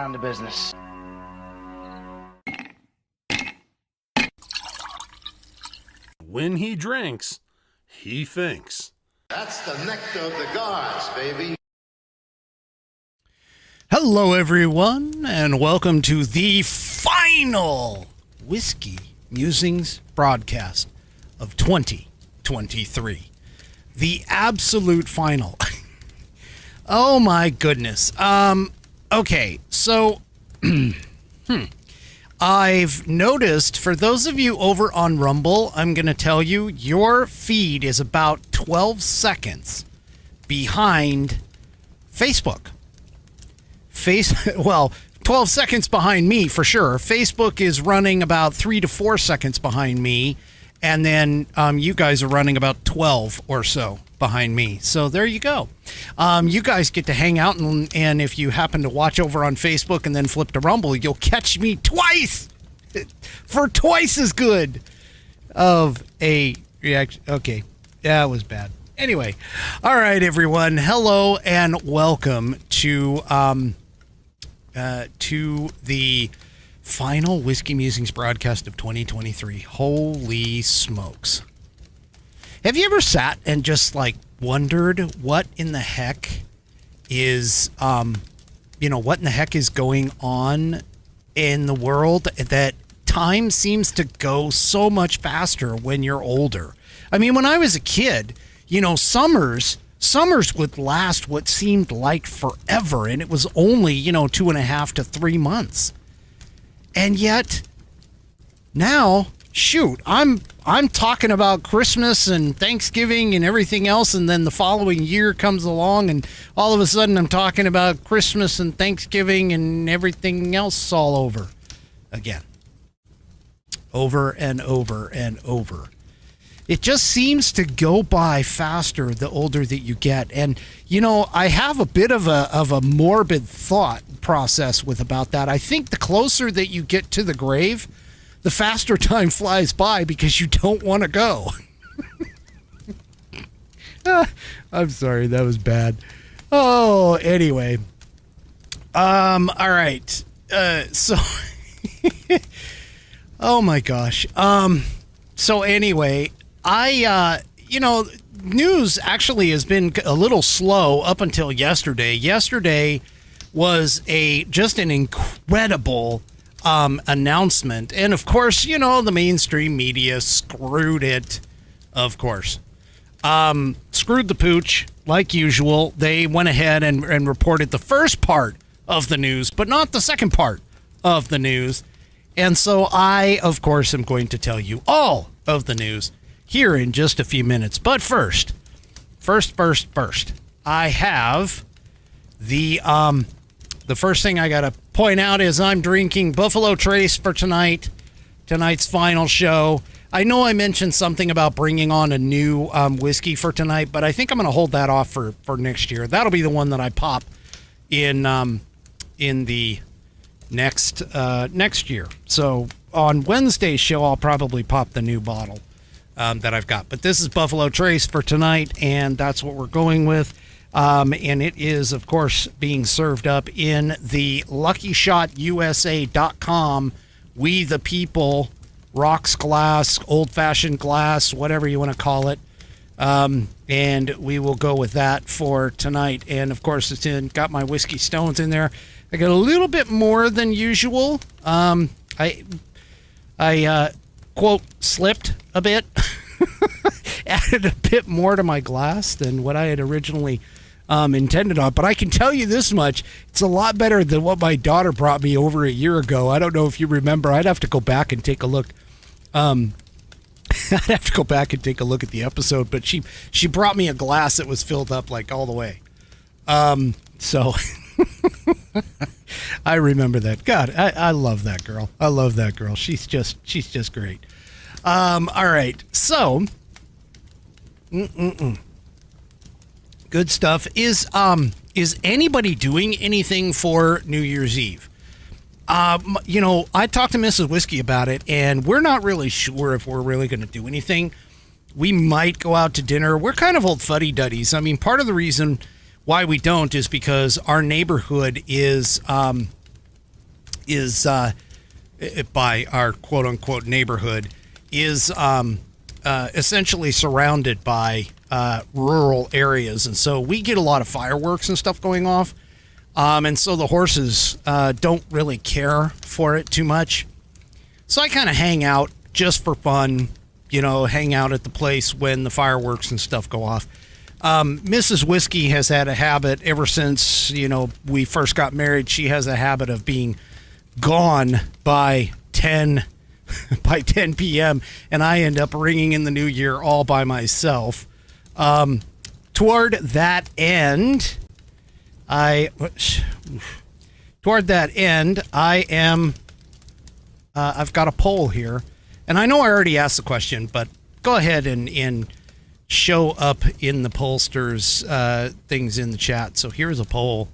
down to business. When he drinks, he thinks. That's the nectar of the gods, baby. Hello, everyone, and welcome to the final Whiskey Musings Broadcast of 2023. The absolute final. Oh, my goodness. Okay, so I've noticed, for those of you over on Rumble, I'm going to tell you, your feed is about 12 behind Facebook. 12 seconds behind me for sure. Facebook is running about 3 to 4 seconds behind me, and then you guys are running about 12 or so behind me. So there you go. You guys get to hang out, and if you happen to watch over on Facebook and then flip to Rumble, you'll catch me twice for twice as good of a reaction. Okay, that was bad. Anyway, all right, everyone. Hello and welcome to the final Whiskey Musings broadcast of 2023. Holy smokes. Have you ever sat and just wondered what in the heck is, what in the heck is going on in the world, that time seems to go so much faster when you're older? I mean, when I was a kid, summers would last what seemed like forever, and it was only, 2.5 to 3 months. And yet now, shoot, I'm talking about Christmas and Thanksgiving and everything else, and then the following year comes along, and all of a sudden I'm talking about Christmas and Thanksgiving and everything else all over again. Over and over and over. It just seems to go by faster the older that you get. And, I have a bit of a morbid thought process about that. I think the closer that you get to the grave, the faster time flies by because you don't want to go. I'm sorry, that was bad. Oh, anyway. All right. So, oh my gosh. So anyway, news actually has been a little slow up until yesterday. Yesterday was just an incredible announcement. And of course, the mainstream media screwed it, of course. Screwed the pooch, like usual. They went ahead and reported the first part of the news, but not the second part of the news. And so I, of course, am going to tell you all of the news here in just a few minutes. But first, I have the first thing I got to point out is I'm drinking Buffalo Trace for tonight's final show. I know I mentioned something about bringing on a new whiskey for tonight, but I think I'm going to hold that off for next year. That'll be the one that I pop in the next year. So on Wednesday's show, I'll probably pop the new bottle that I've got. But this is Buffalo Trace for tonight, and that's what we're going with. And it is, of course, being served up in the LuckyShotUSA.com We the People rocks glass, old-fashioned glass, whatever you want to call it. And we will go with that for tonight. And, of course, got my whiskey stones in there. I got a little bit more than usual. I quote, slipped a bit. Added a bit more to my glass than what I had originally intended on. But I can tell you this much. It's a lot better than what my daughter brought me over a year ago. I don't know if you remember. I'd have to go back and take a look. I'd have to go back and take a look at the episode. But she brought me a glass that was filled up all the way. So I remember that. God, I love that girl. I love that girl. She's just great. All right. So, good stuff. Is anybody doing anything for New Year's Eve? I talked to Mrs. Whiskey about it, and we're not really sure if we're really going to do anything. We might go out to dinner. We're kind of old fuddy-duddies. I mean, part of the reason why we don't is because our neighborhood is is by our quote-unquote neighborhood is essentially surrounded by rural areas, and so we get a lot of fireworks and stuff going off, and so the horses don't really care for it too much. So I kind of hang out just for fun, hang out at the place when the fireworks and stuff go off. Mrs. Whiskey has had a habit ever since, we first got married. She has a habit of being gone by 10 p.m. and I end up ringing in the new year all by myself. Toward that end, I am, I've got a poll here, and I know I already asked the question, but go ahead and show up in the pollsters things in the chat. So here's a poll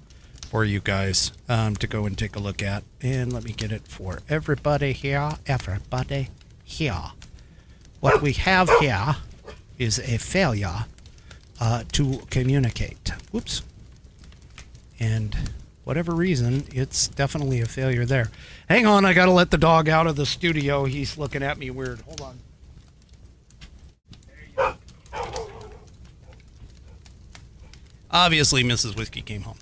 for you guys to go and take a look at, and let me get it for everybody here. What we have here is a failure to communicate. Whoops. And whatever reason, it's definitely a failure there. Hang on, I gotta let the dog out of the studio. He's looking at me weird. Hold on. There you go. Obviously, Mrs. Whiskey came home.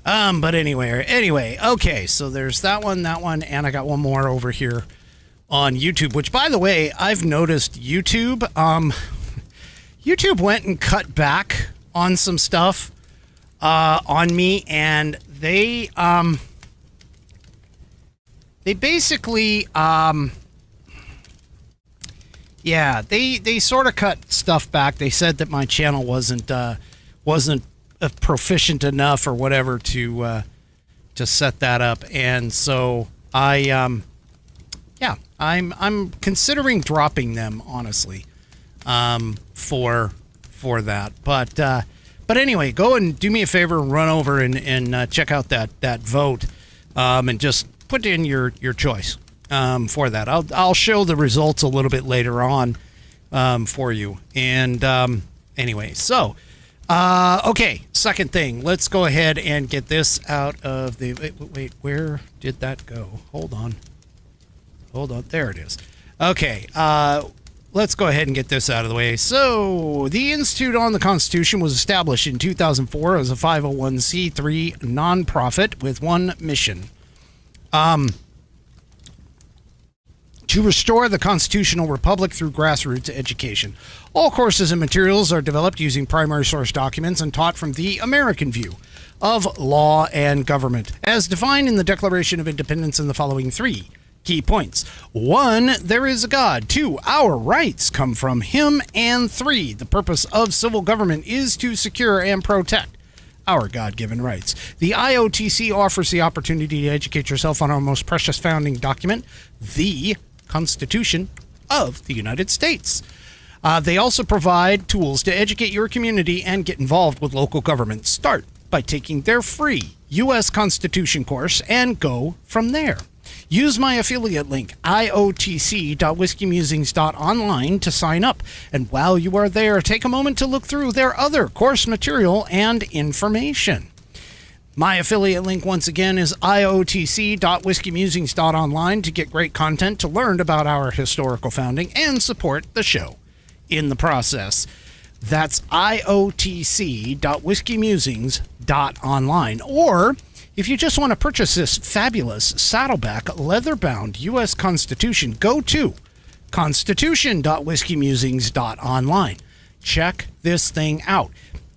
But anyway, okay, so there's that one, and I got one more over here on YouTube, which, by the way, I've noticed YouTube went and cut back on some stuff on me, and they basically they sort of cut stuff back. They said that my channel wasn't proficient enough or whatever to set that up, and so I'm considering dropping them, honestly, for that. But anyway, go and do me a favor and run over and check out that vote, and just put in your choice for that. I'll show the results a little bit later on for you. And anyway, so okay, second thing. Let's go ahead and get this out of the wait, where did that go? Hold on. There it is. Okay, let's go ahead and get this out of the way. So, the Institute on the Constitution was established in 2004 as a 501c3 nonprofit with one mission. To restore the constitutional republic through grassroots education. All courses and materials are developed using primary source documents and taught from the American view of law and government, as defined in the Declaration of Independence in the following three key points. 1, there is a God. 2, our rights come from him. And 3, the purpose of civil government is to secure and protect our God-given rights. The IOTC offers the opportunity to educate yourself on our most precious founding document, the Constitution of the United States. They also provide tools to educate your community and get involved with local government. Start by taking their free U.S. Constitution course and go from there. Use my affiliate link, iotc.whiskeymusings.online, to sign up. And while you are there, take a moment to look through their other course material and information. My affiliate link, once again, is iotc.whiskeymusings.online to get great content to learn about our historical founding and support the show in the process. That's iotc.whiskeymusings.online. Or if you just want to purchase this fabulous Saddleback leather-bound U.S. Constitution, go to constitution.whiskeymusings.online. Check this thing out.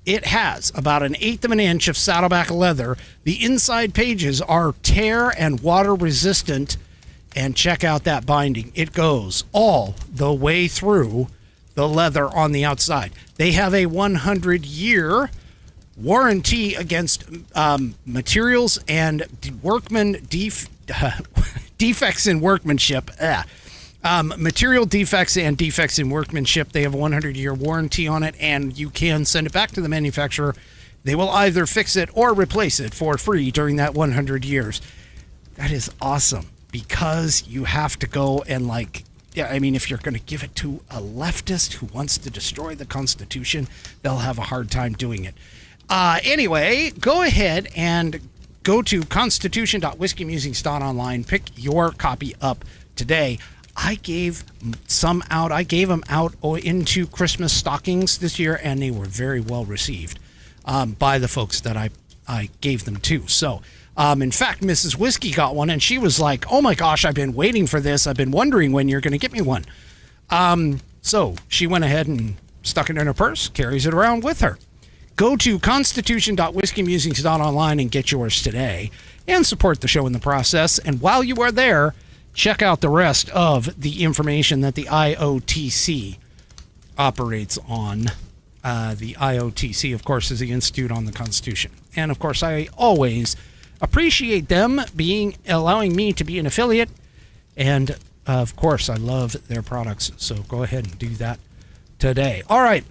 It has about 1/8 of an inch of Saddleback leather. The inside pages are tear and water resistant. And check out that binding. It goes all the way through the leather on the outside. They have a 100-year warranty against materials and defects in workmanship. Material defects and defects in workmanship. They have a 100-year warranty on it, and you can send it back to the manufacturer. They will either fix it or replace it for free during that 100 years. That is awesome, because you have to go and if you're going to give it to a leftist who wants to destroy the Constitution, they'll have a hard time doing it. Anyway, go ahead and Go to constitution.whiskeymusings.online. Pick your copy up today. I gave some out. I gave them out into Christmas stockings this year, and they were very well received by the folks that I gave them to. So, in fact, Mrs. Whiskey got one, and she was like, oh my gosh, I've been waiting for this. I've been wondering when you're going to get me one. So she went ahead and stuck it in her purse, carries it around with her. Go to constitution.whiskeymusings.online and get yours today and support the show in the process. And while you are there, check out the rest of the information that the IOTC operates on. The IOTC, of course, is the Institute on the Constitution. And, of course, I always appreciate them allowing me to be an affiliate. And, of course, I love their products. So go ahead and do that today. All right.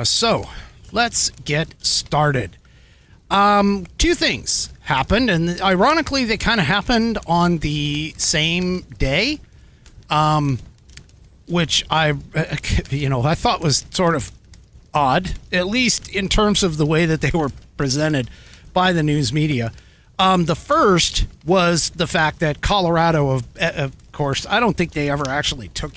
So let's get started. Two things happened, and ironically, they kind of happened on the same day, which I thought was sort of odd, at least in terms of the way that they were presented by the news media. The first was the fact that Colorado, of course, I don't think they ever actually took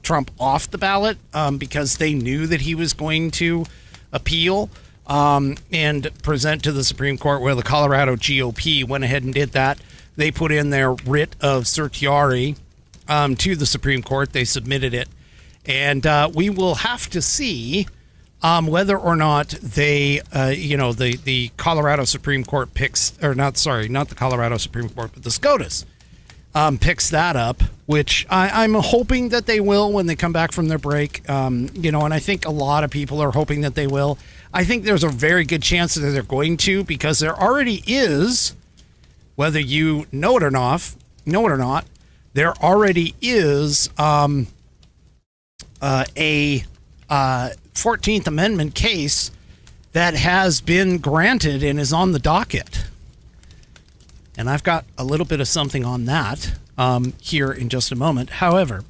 Trump off the ballot because they knew that he was going to appeal and present to the Supreme Court. Well, the Colorado GOP went ahead and did that. They put in their writ of certiorari to the Supreme Court. They submitted it. And we will have to see whether or not they, the Colorado Supreme Court picks, or not the Colorado Supreme Court, but the SCOTUS picks that up, which I'm hoping that they will when they come back from their break. And I think a lot of people are hoping that they will. I think there's a very good chance that they're going to, because there already is, whether you know it or not, there already is a 14th Amendment case that has been granted and is on the docket. And I've got a little bit of something on that here in just a moment. However,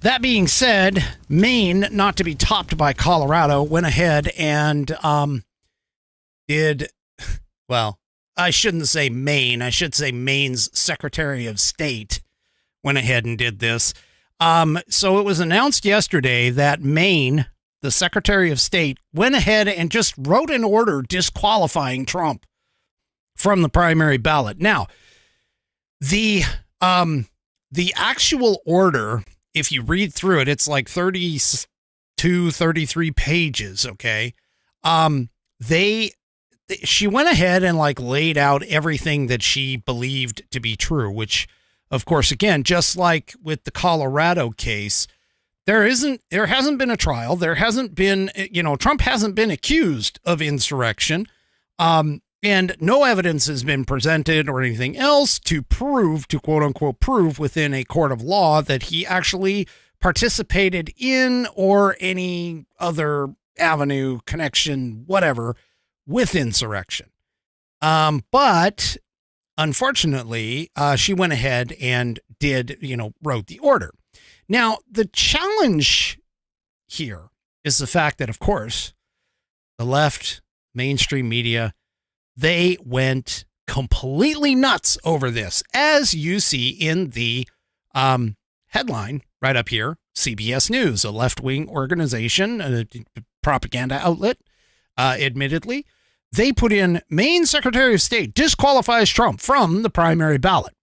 that being said, Maine, not to be topped by Colorado, went ahead and I shouldn't say Maine. I should say Maine's Secretary of State went ahead and did this. So it was announced yesterday that Maine, the Secretary of State, went ahead and just wrote an order disqualifying Trump from the primary ballot. Now, the actual order, if you read through it, it's like 32, 33 pages, okay? She went ahead and laid out everything that she believed to be true, which, of course, again, just like with the Colorado case, there hasn't been a trial. There hasn't been, Trump hasn't been accused of insurrection. And no evidence has been presented or anything else to quote unquote prove within a court of law that he actually participated in or any other avenue, connection, whatever, with insurrection. But unfortunately, she went ahead and wrote the order. Now, the challenge here is the fact that, of course, the left, mainstream media, they went completely nuts over this, as you see in the headline right up here. CBS News, a left-wing organization, a propaganda outlet, admittedly, they put in Maine Secretary of State disqualifies Trump from the primary ballot.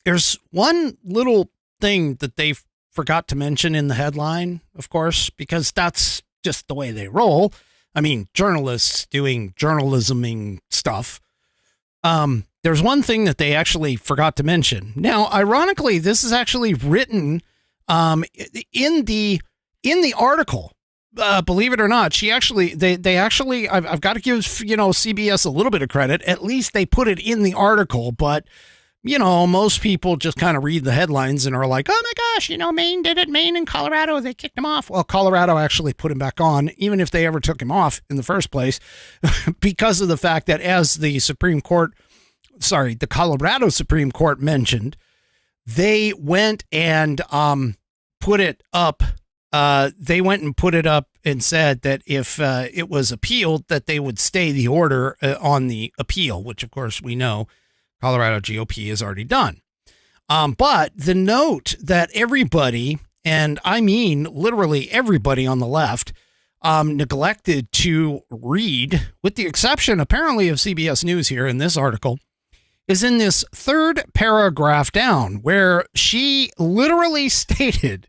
There's one little thing that they forgot to mention in the headline, of course, because that's just the way they roll. I mean, journalists doing journalisming stuff. There's one thing that they actually forgot to mention. Now, ironically, this is actually written in the article. Believe it or not, I've got to give CBS a little bit of credit. At least they put it in the article, but most people just kind of read the headlines and are like, oh my gosh, Maine did it. Maine and Colorado, they kicked him off. Well, Colorado actually put him back on, even if they ever took him off in the first place, because of the fact that as the Colorado Supreme Court mentioned, they went and put it up they went and put it up and said that if it was appealed, that they would stay the order on the appeal, which, of course, we know Colorado GOP has already done. But the note that everybody, and I mean literally everybody on the left, neglected to read, with the exception apparently of CBS News here in this article, is in this third paragraph down, where she literally stated,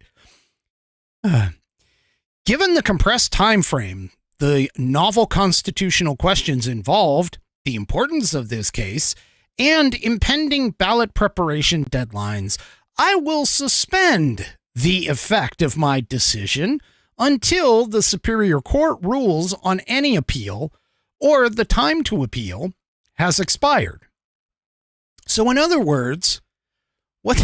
given the compressed time frame, the novel constitutional questions involved, the importance of this case, and impending ballot preparation deadlines, I will suspend the effect of my decision until the Superior Court rules on any appeal or the time to appeal has expired. So in other words, what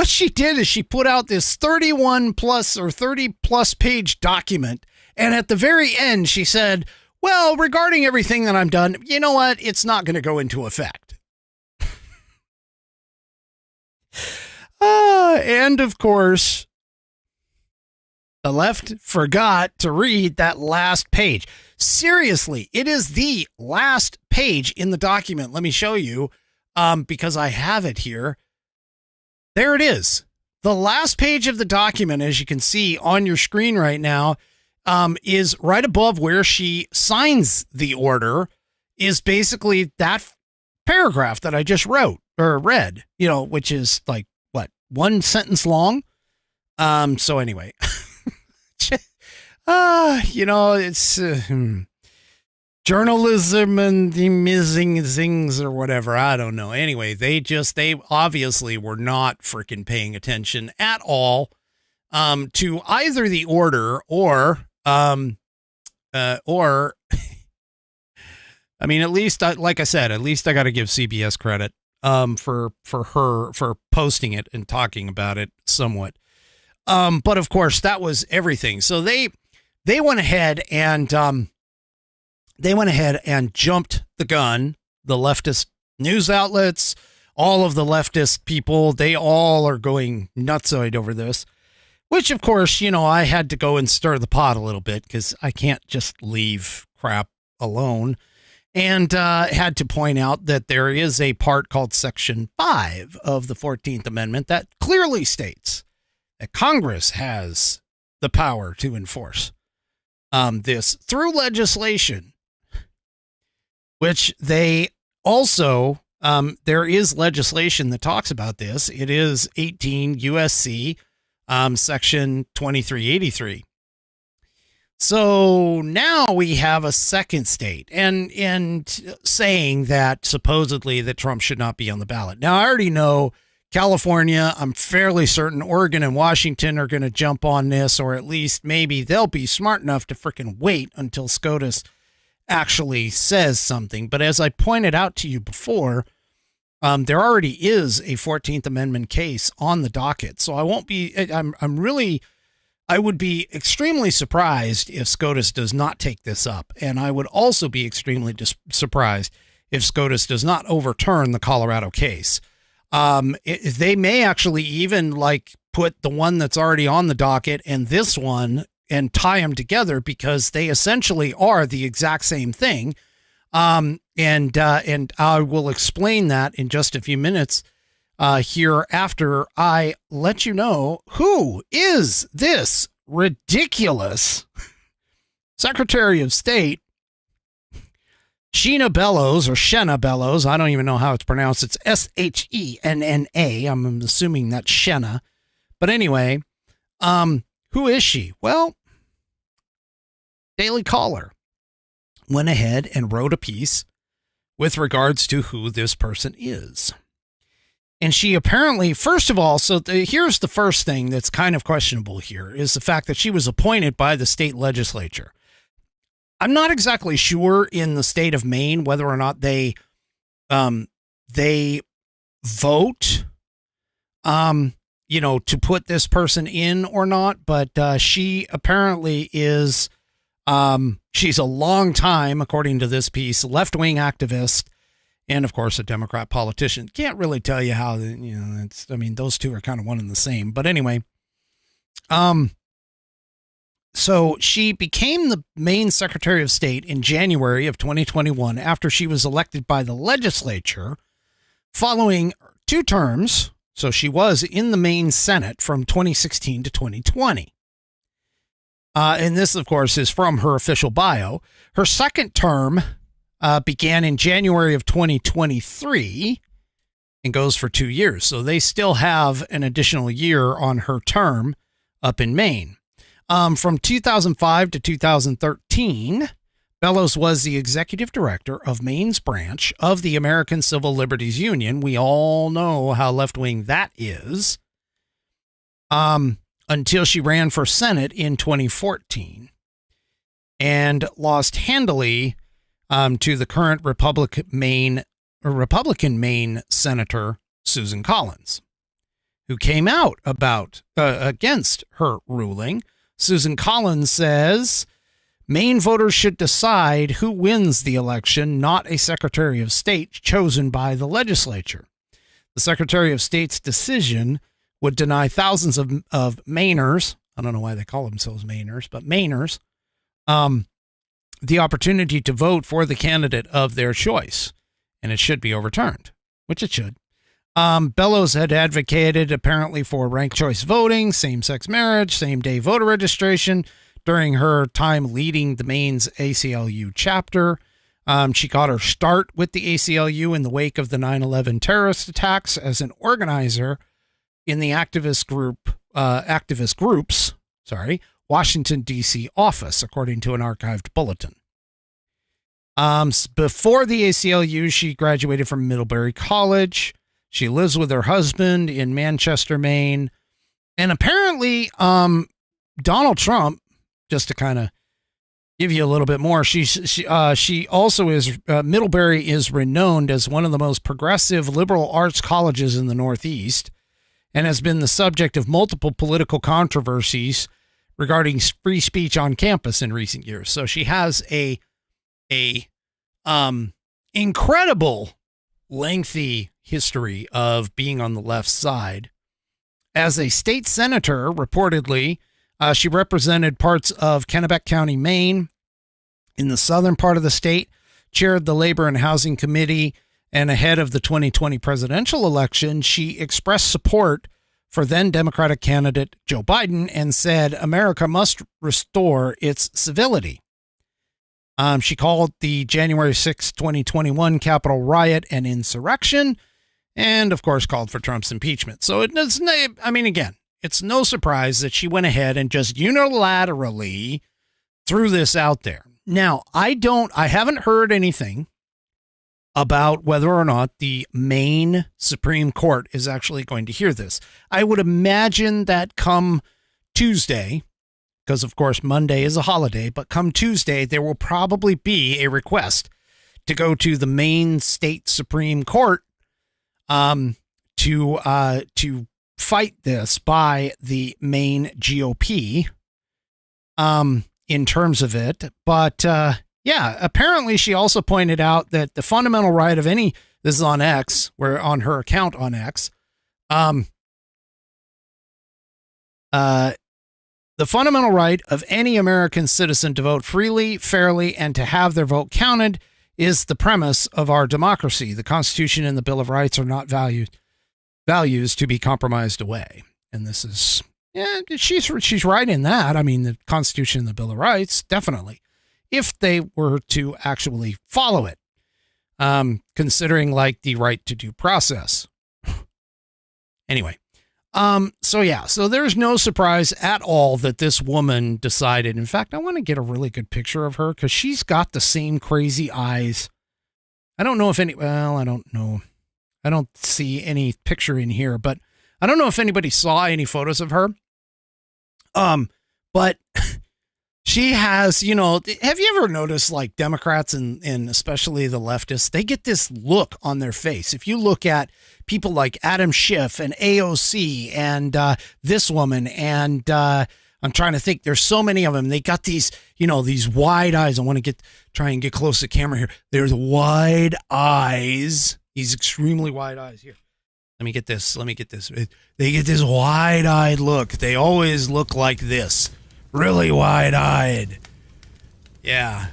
she did is she put out this 31 plus or 30 plus page document. And at the very end, she said, well, regarding everything that I'm done, you know what? It's not going to go into effect. And of course, the left forgot to read that last page. Seriously, it is the last page in the document. Let me show you, because I have it here. There it is. The last page of the document, as you can see on your screen right now, is right above where she signs the order, is basically that paragraph that I just wrote or read, which is like, what, one sentence long? So anyway, it's journalism and the missing things or whatever. I don't know. Anyway, they obviously were not freaking paying attention at all to either the order or I mean, at least, like I said, at least I got to give CBS credit for posting it and talking about it somewhat. But of course, that was everything. So they went ahead and jumped the gun. The leftist news outlets, all of the leftist people, they all are going nutsoid over this. Which, of course, I had to go and stir the pot a little bit because I can't just leave crap alone. And had to point out that there is a part called Section 5 of the 14th Amendment that clearly states that Congress has the power to enforce this through legislation, which they also, there is legislation that talks about this. It is 18 USC Section 2383. So now we have a second state and saying that supposedly that Trump should not be on the ballot. Now, I already know California, I'm fairly certain Oregon and Washington are going to jump on this, or at least maybe they'll be smart enough to freaking wait until SCOTUS actually says something. But as I pointed out to you before, there already is a 14th Amendment case on the docket. So I won't be, I would be extremely surprised if SCOTUS does not take this up. And I would also be extremely surprised if SCOTUS does not overturn the Colorado case. They may actually even put the one that's already on the docket and this one and tie them together because they essentially are the exact same thing. And I will explain that in just a few minutes. Here after I let you know who is this ridiculous Secretary of State, Shenna Bellows. I don't even know how it's pronounced. It's Shenna. I'm assuming that's Shenna. But anyway, who is she? Well, Daily Caller went ahead and wrote a piece with regards to who this person is. And she apparently, first of all, here's the first thing that's kind of questionable here is the fact that she was appointed by the state legislature. I'm not exactly sure in the state of Maine whether or not they vote, to put this person in or not. But she apparently is, she's a long time, according to this piece, left-wing activist. And, of course, a Democrat politician. Can't really tell you how, those two are kind of one and the same. But anyway, So she became the Maine Secretary of State in January of 2021 after she was elected by the legislature following 2 terms. So she was in the Maine Senate from 2016 to 2020. And this, of course, is from her official bio. Her second term began in January of 2023 and goes for 2 years. So they still have an additional year on her term up in Maine. From 2005 to 2013, Bellows was the executive director of Maine's branch of the American Civil Liberties Union. We all know how left-wing that is. Until she ran for Senate in 2014 and lost handily to the current Republican Maine Senator Susan Collins, who came out against her ruling. Susan Collins says Maine voters should decide who wins the election, not a Secretary of State chosen by the legislature. The Secretary of State's decision would deny thousands of Mainers, I don't know why they call themselves Mainers, but Mainers, the opportunity to vote for the candidate of their choice, and it should be overturned, which it should. Bellows had advocated apparently for ranked choice voting, same-sex marriage, same-day voter registration during her time leading the Maine's ACLU chapter. She got her start with the ACLU in the wake of the 9/11 terrorist attacks as an organizer in the activist group's Washington, D.C. office, according to an archived bulletin. Before the ACLU, she graduated from Middlebury College. She lives with her husband in Manchester, Maine. And apparently, Donald Trump, just to kind of give you a little bit more, she also is, Middlebury is renowned as one of the most progressive liberal arts colleges in the Northeast and has been the subject of multiple political controversies regarding free speech on campus in recent years. So she has a incredible, lengthy history of being on the left side. As a state senator, reportedly, she represented parts of Kennebec County, Maine, in the southern part of the state, chaired the Labor and Housing Committee, and ahead of the 2020 presidential election, she expressed support for then Democratic candidate Joe Biden and said America must restore its civility. She called the January 6, 2021 Capitol riot an insurrection and, of course, called for Trump's impeachment. So it's no surprise that she went ahead and just unilaterally threw this out there. Now, I haven't heard anything about whether or not the Maine Supreme Court is actually going to hear this. I would imagine that come Tuesday, because of course Monday is a holiday, but come Tuesday, there will probably be a request to go to the Maine State Supreme Court to fight this by the Maine GOP in terms of it. But yeah, apparently she also pointed out that the fundamental right of this is on X, where on her account on X, the fundamental right of any American citizen to vote freely, fairly, and to have their vote counted is the premise of our democracy. The Constitution and the Bill of Rights are not values to be compromised away. And this is, yeah, she's right in that. I mean, the Constitution and the Bill of Rights, definitely, if they were to actually follow it, considering like the right to due process. Anyway. So there's no surprise at all that this woman decided. In fact, I want to get a really good picture of her because she's got the same crazy eyes. I don't know. I don't see any picture in here, but I don't know if anybody saw any photos of her. But she has, have you ever noticed like Democrats and especially the leftists, they get this look on their face. If you look at people like Adam Schiff and AOC and this woman, and I'm trying to think, there's so many of them. They got these, these wide eyes. I want to try and get close to the camera here. There's wide eyes. These extremely wide eyes here. Let me get this. They get this wide-eyed look. They always look like this. really wide-eyed. Yeah.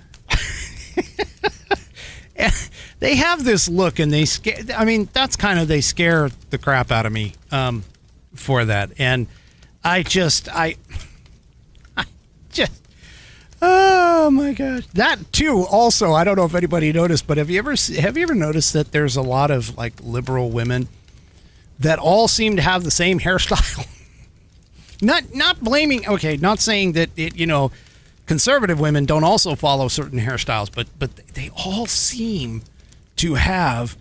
They have this look, and they scare. I mean, that's kind of, they scare the crap out of me for that. And I just, oh my gosh. That too. Also, I don't know if anybody noticed, but have you ever noticed that there's a lot of like liberal women that all seem to have the same hairstyle? Not blaming. Okay, not saying that it. Conservative women don't also follow certain hairstyles, but they all seem to have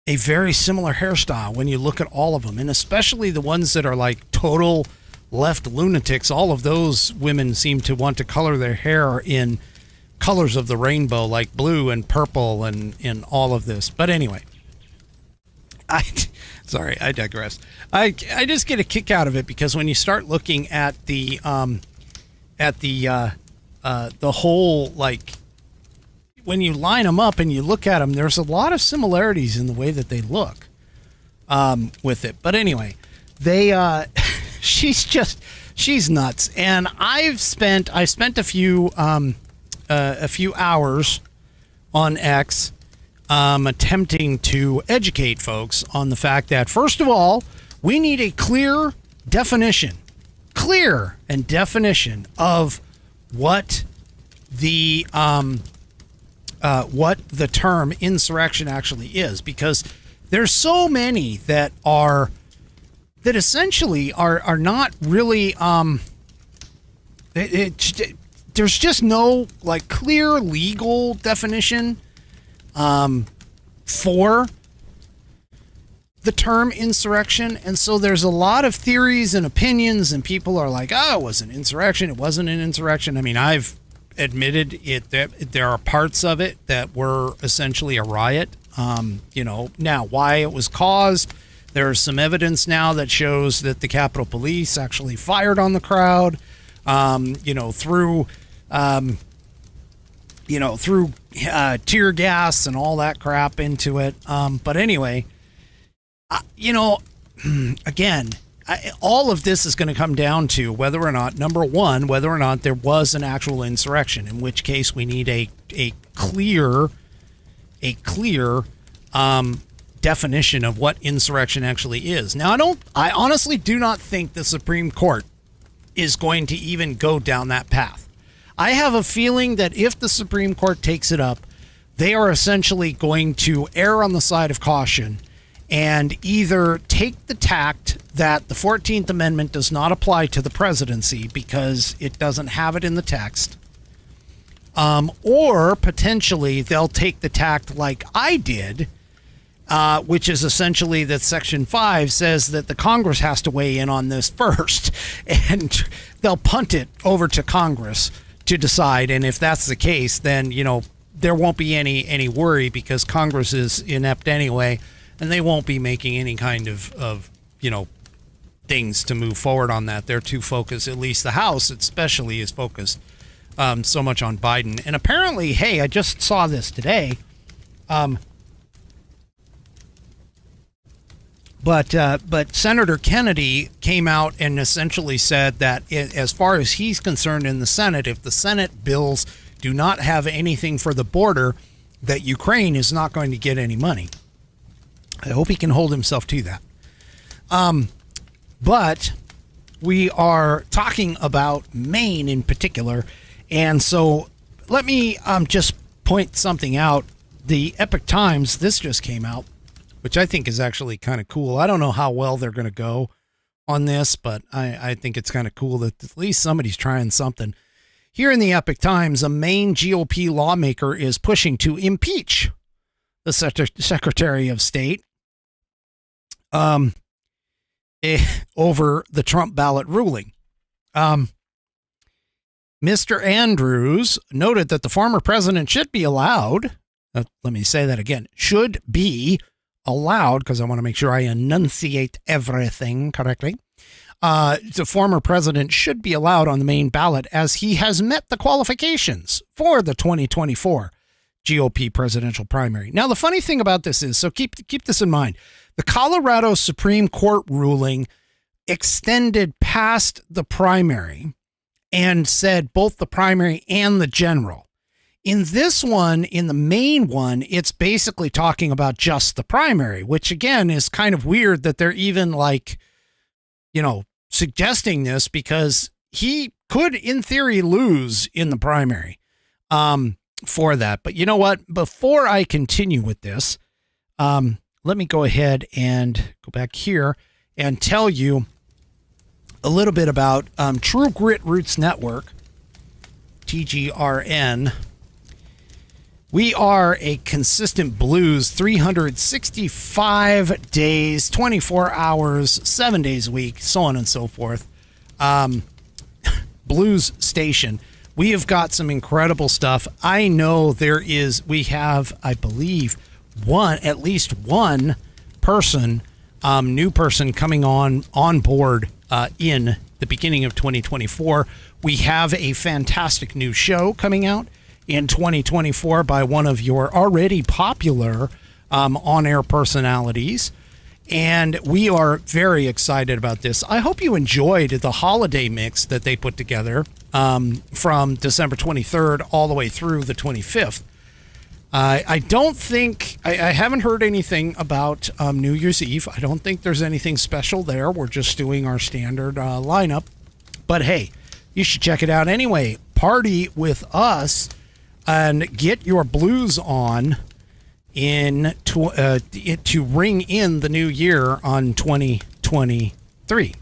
a very similar hairstyle when you look at all of them, and especially the ones that are like total left lunatics. All of those women seem to want to color their hair in colors of the rainbow, like blue and purple and all of this. But anyway, I digress. I just get a kick out of it because when you start looking at the whole, like, when you line them up and you look at them, there's a lot of similarities in the way that they look with it. But anyway, she's nuts. And I spent a few hours on X attempting to educate folks on the fact that, first of all, we need a clear definition of what the term insurrection actually is, because there's so many that essentially are not really there's just no like clear legal definition for the term insurrection. And so there's a lot of theories and opinions, and people are like, oh, it was an insurrection, it wasn't an insurrection. I mean, I've admitted it that there are parts of it that were essentially a riot. Now why it was caused, there's some evidence now that shows that the Capitol Police actually fired on the crowd, through tear gas and all that crap into it. But anyway, again, all of this is going to come down to whether or not, number one, whether or not there was an actual insurrection, in which case we need a clear definition of what insurrection actually is. Now, I honestly do not think the Supreme Court is going to even go down that path. I have a feeling that if the Supreme Court takes it up, they are essentially going to err on the side of caution and either take the tact that the 14th Amendment does not apply to the presidency because it doesn't have it in the text, or potentially they'll take the tact like I did, which is essentially that Section 5 says that the Congress has to weigh in on this first, and they'll punt it over to Congress to decide. And if that's the case, then, there won't be any worry because Congress is inept anyway, and they won't be making any kind of things to move forward on that. They're too focused, at least the House especially is focused so much on Biden. And apparently, hey, I just saw this today. But Senator Kennedy came out and essentially said that as far as he's concerned in the Senate, if the Senate bills do not have anything for the border, that Ukraine is not going to get any money. I hope he can hold himself to that. But we are talking about Maine in particular. And so let me just point something out. The Epoch Times, this just came out, which I think is actually kind of cool. I don't know how well they're going to go on this, but I think it's kind of cool that at least somebody's trying something. Here in the Epoch Times, a Maine GOP lawmaker is pushing to impeach the Secretary of State over the Trump ballot ruling. Mr. Andrews noted that the former president should be allowed, let me say that again, should be allowed, because I want to make sure I enunciate everything correctly. The former president should be allowed on the main ballot as he has met the qualifications for the 2024 GOP presidential primary. Now, the funny thing about this is, so keep this in mind, the Colorado Supreme Court ruling extended past the primary and said both the primary and the general. In this one, in the main one, it's basically talking about just the primary, which again is kind of weird that they're even like, suggesting this, because he could, in theory, lose in the primary for that. But you know what? Before I continue with this, let me go ahead and go back here and tell you a little bit about True Grit Roots Network, TGRN. We are a consistent blues 365 days, 24 hours, 7 days a week, so on and so forth. Blues station. We have got some incredible stuff. I know we have, I believe, at least one person, new person coming on board in the beginning of 2024. We have a fantastic new show coming out in 2024 by one of your already popular on-air personalities. And we are very excited about this. I hope you enjoyed the holiday mix that they put together from December 23rd all the way through the 25th. I haven't heard anything about New Year's Eve. I don't think there's anything special there. We're just doing our standard lineup. But hey, you should check it out anyway. Party with us and get your blues on to ring in the new year on 2023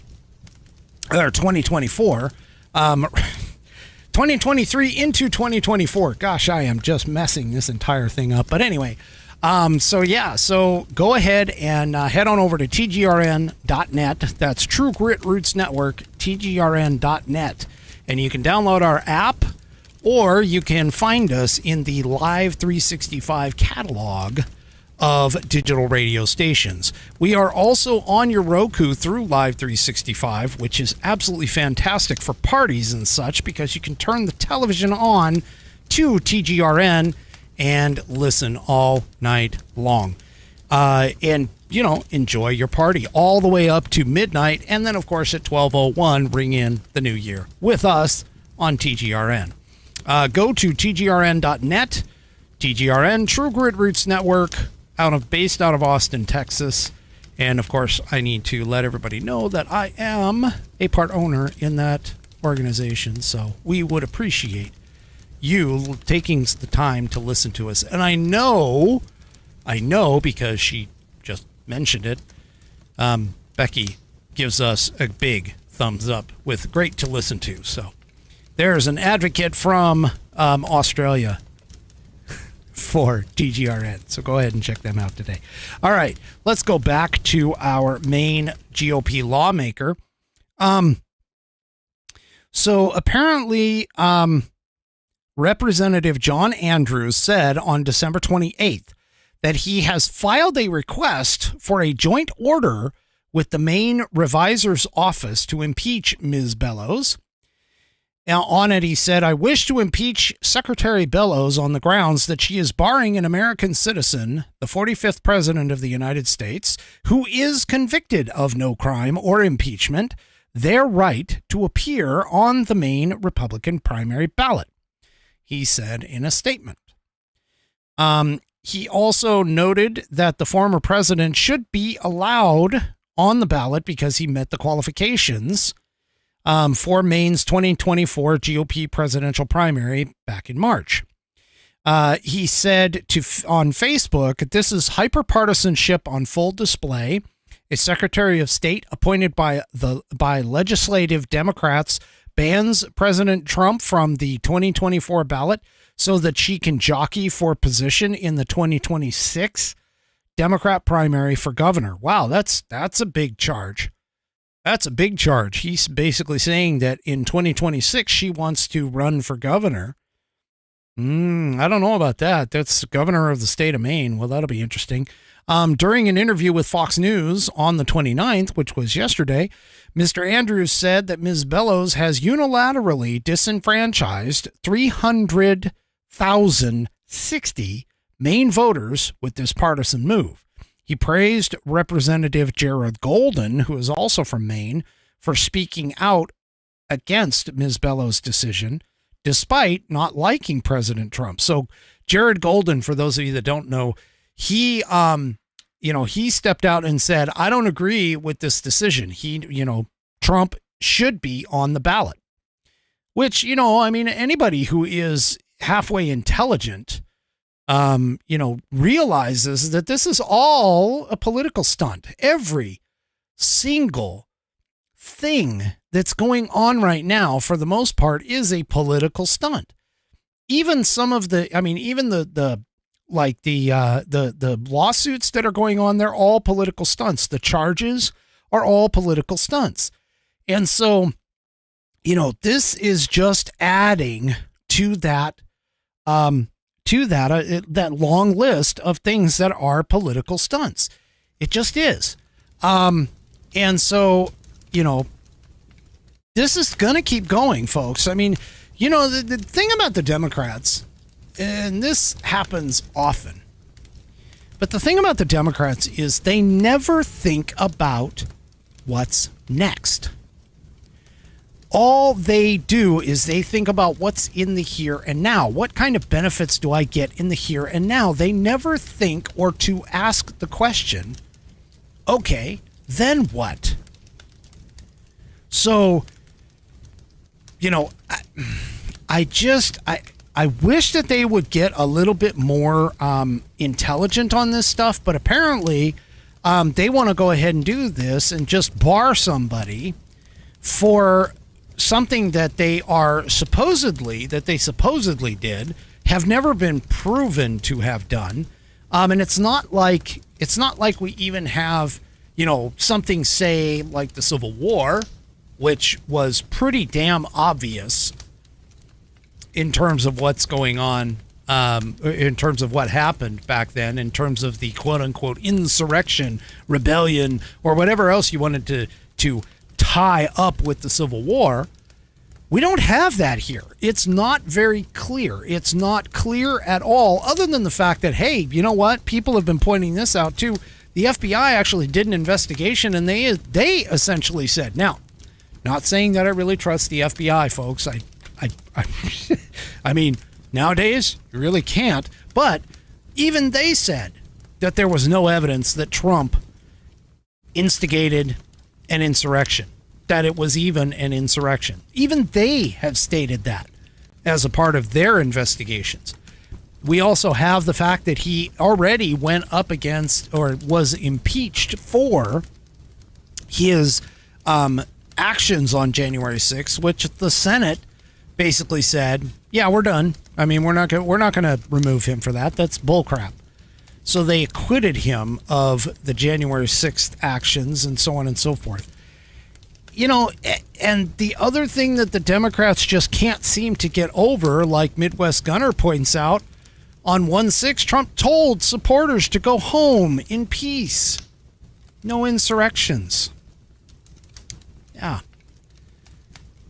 or 2024. 2023 into 2024. Gosh, I am just messing this entire thing up. But anyway, so go ahead and head on over to tgrn.net. That's True Grit Roots Network, tgrn.net. And you can download our app, or you can find us in the Live 365 catalog of digital radio stations. We are also on your Roku through Live 365, which is absolutely fantastic for parties and such, because you can turn the television on to TGRN and listen all night long. And enjoy your party all the way up to midnight. And then, of course, at 12:01, ring in the new year with us on TGRN. Go to tgrn.net, TGRN, True Grit Roots Network, based out of Austin, Texas. And, of course, I need to let everybody know that I am a part owner in that organization. So we would appreciate you taking the time to listen to us. And I know because she just mentioned it, Becky gives us a big thumbs up with great to listen to. So there's an advocate from Australia for TGRN. So go ahead and check them out today. All right, let's go back to our main GOP lawmaker. So apparently, Representative John Andrews said on December 28th that he has filed a request for a joint order with the Maine Revisor's Office to impeach Ms. Bellows. Now, on it, he said, "I wish to impeach Secretary Bellows on the grounds that she is barring an American citizen, the 45th President of the United States, who is convicted of no crime or impeachment, their right to appear on the Maine Republican primary ballot," he said in a statement. He also noted that the former president should be allowed on the ballot because he met the qualifications for Maine's 2024 GOP presidential primary back in March. He said on Facebook, "This is hyperpartisanship on full display. A Secretary of State appointed by legislative Democrats bans President Trump from the 2024 ballot so that she can jockey for position in the 2026 Democrat primary for governor." Wow, that's a big charge. That's a big charge. He's basically saying that in 2026, she wants to run for governor. I don't know about that. That's governor of the state of Maine. Well, that'll be interesting. During an interview with Fox News on the 29th, which was yesterday, Mr. Andrews said that Ms. Bellows has unilaterally disenfranchised 300,060 Maine voters with this partisan move. He praised Representative Jared Golden, who is also from Maine, for speaking out against Ms. Bellows' decision, despite not liking President Trump. So Jared Golden, for those of you that don't know, he stepped out and said, I don't agree with this decision. Trump should be on the ballot, which, anybody who is halfway intelligent, realizes that this is all a political stunt. Every single thing that's going on right now, for the most part, is a political stunt. Even some of the lawsuits that are going on, they're all political stunts. The charges are all political stunts. And so, this is just adding to that, that long list of things that are political stunts. It just is. And so, this is going to keep going, folks. The thing about the Democrats, and this happens often, but the thing about the Democrats is they never think about what's next. All they do is they think about what's in the here and now. What kind of benefits do I get in the here and now? They never think or to ask the question, okay, then what? So, I wish that they would get a little bit more intelligent on this stuff, but apparently they want to go ahead and do this and just bar somebody for something that they supposedly did, have never been proven to have done. And it's not like we even have, something, say, like the Civil War, which was pretty damn obvious in terms of what's going on, in terms of what happened back then, in terms of the quote unquote insurrection, rebellion, or whatever else you wanted to tie up with the Civil War. We don't have that here. It's not very clear. It's not clear at all, other than the fact that, hey, you know what? People have been pointing this out too. The FBI actually did an investigation, and they essentially said, now, not saying that I really trust the FBI, folks. I mean, nowadays you really can't, but even they said that there was no evidence that Trump instigated an insurrection, that it was even an insurrection. Even they have stated that as a part of their investigations. We also have the fact that he already went up against, or was impeached for, his actions on January 6th, which the Senate basically said, yeah, we're done. We're not going to remove him for that. That's bullcrap. So they acquitted him of the January 6th actions and so on and so forth. And the other thing that the Democrats just can't seem to get over, like Midwest Gunner points out, on 1/6, Trump told supporters to go home in peace. No insurrections. Yeah.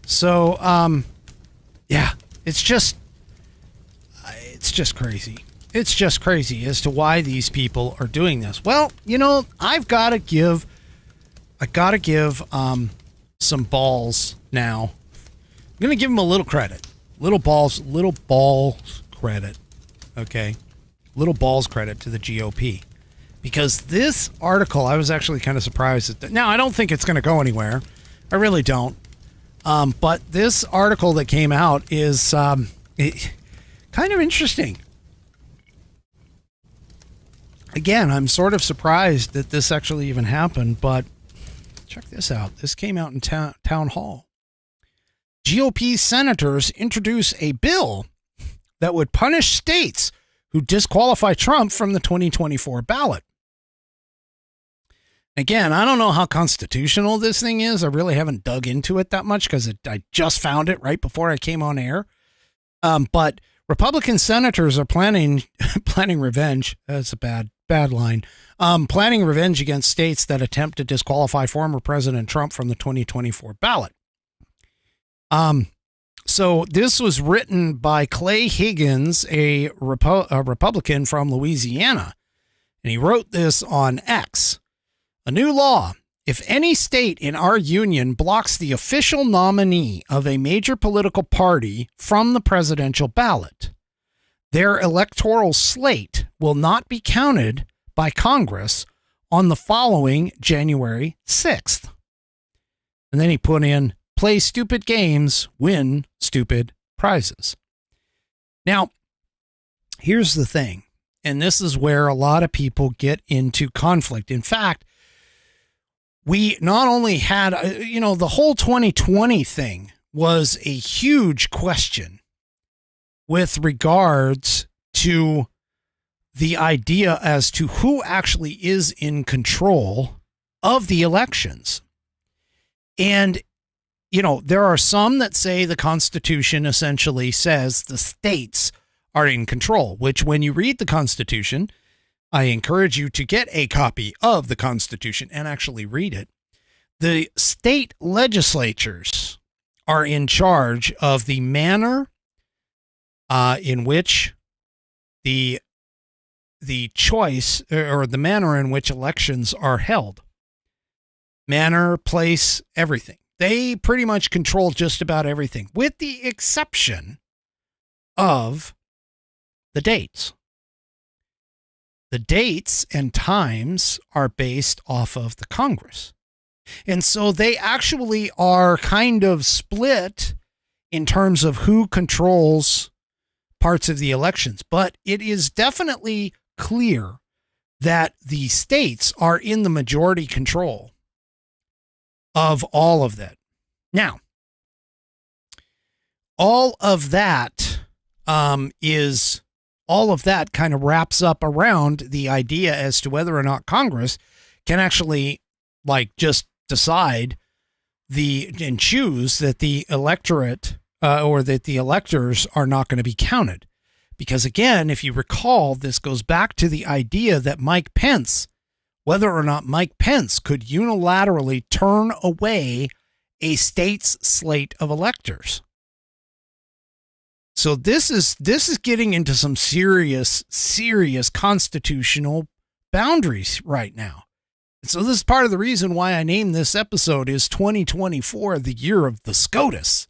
So, it's just crazy. It's just crazy as to why these people are doing this. Well, I've got to give some balls now. I'm going to give them a little credit. Little balls credit. Okay. Little balls credit to the GOP. Because this article, I was actually kind of surprised at that. Now, I don't think it's going to go anywhere. I really don't. But this article that came out is kind of interesting. Again, I'm sort of surprised that this actually even happened, but check this out. This came out in town hall. GOP senators introduce a bill that would punish states who disqualify Trump from the 2024 ballot. Again, I don't know how constitutional this thing is. I really haven't dug into it that much because I just found it right before I came on air. But Republican senators are planning revenge. That's a bad line. Planning revenge against states that attempt to disqualify former President Trump from the 2024 ballot. So this was written by Clay Higgins, a Republican from Louisiana, and he wrote this on X. A new law If any state in our union blocks the official nominee of a major political party from the presidential ballot, their electoral slate will not be counted by Congress on the following January 6th. And then he put in, play stupid games, win stupid prizes. Now, here's the thing, and this is where a lot of people get into conflict. In fact, we not only had, the whole 2020 thing was a huge question with regards to the idea as to who actually is in control of the elections. And, there are some that say the Constitution essentially says the states are in control, which when you read the Constitution, I encourage you to get a copy of the Constitution and actually read it. The state legislatures are in charge of the manner in which the choice or the manner in which elections are held. Manner, place, everything. They pretty much control just about everything, with the exception of the dates. The dates and times are based off of the Congress. And so they actually are kind of split in terms of who controls parts of the elections. But it is definitely clear that the states are in the majority control of all of that. Now, all of that kind of wraps up around the idea as to whether or not Congress can actually just decide and choose that the electorate or that the electors are not going to be counted. Because again, if you recall, this goes back to the idea that whether or not Mike Pence could unilaterally turn away a state's slate of electors. So this is getting into some serious constitutional boundaries right now. And so this is part of the reason why I named this episode is 2024, the year of the SCOTUS.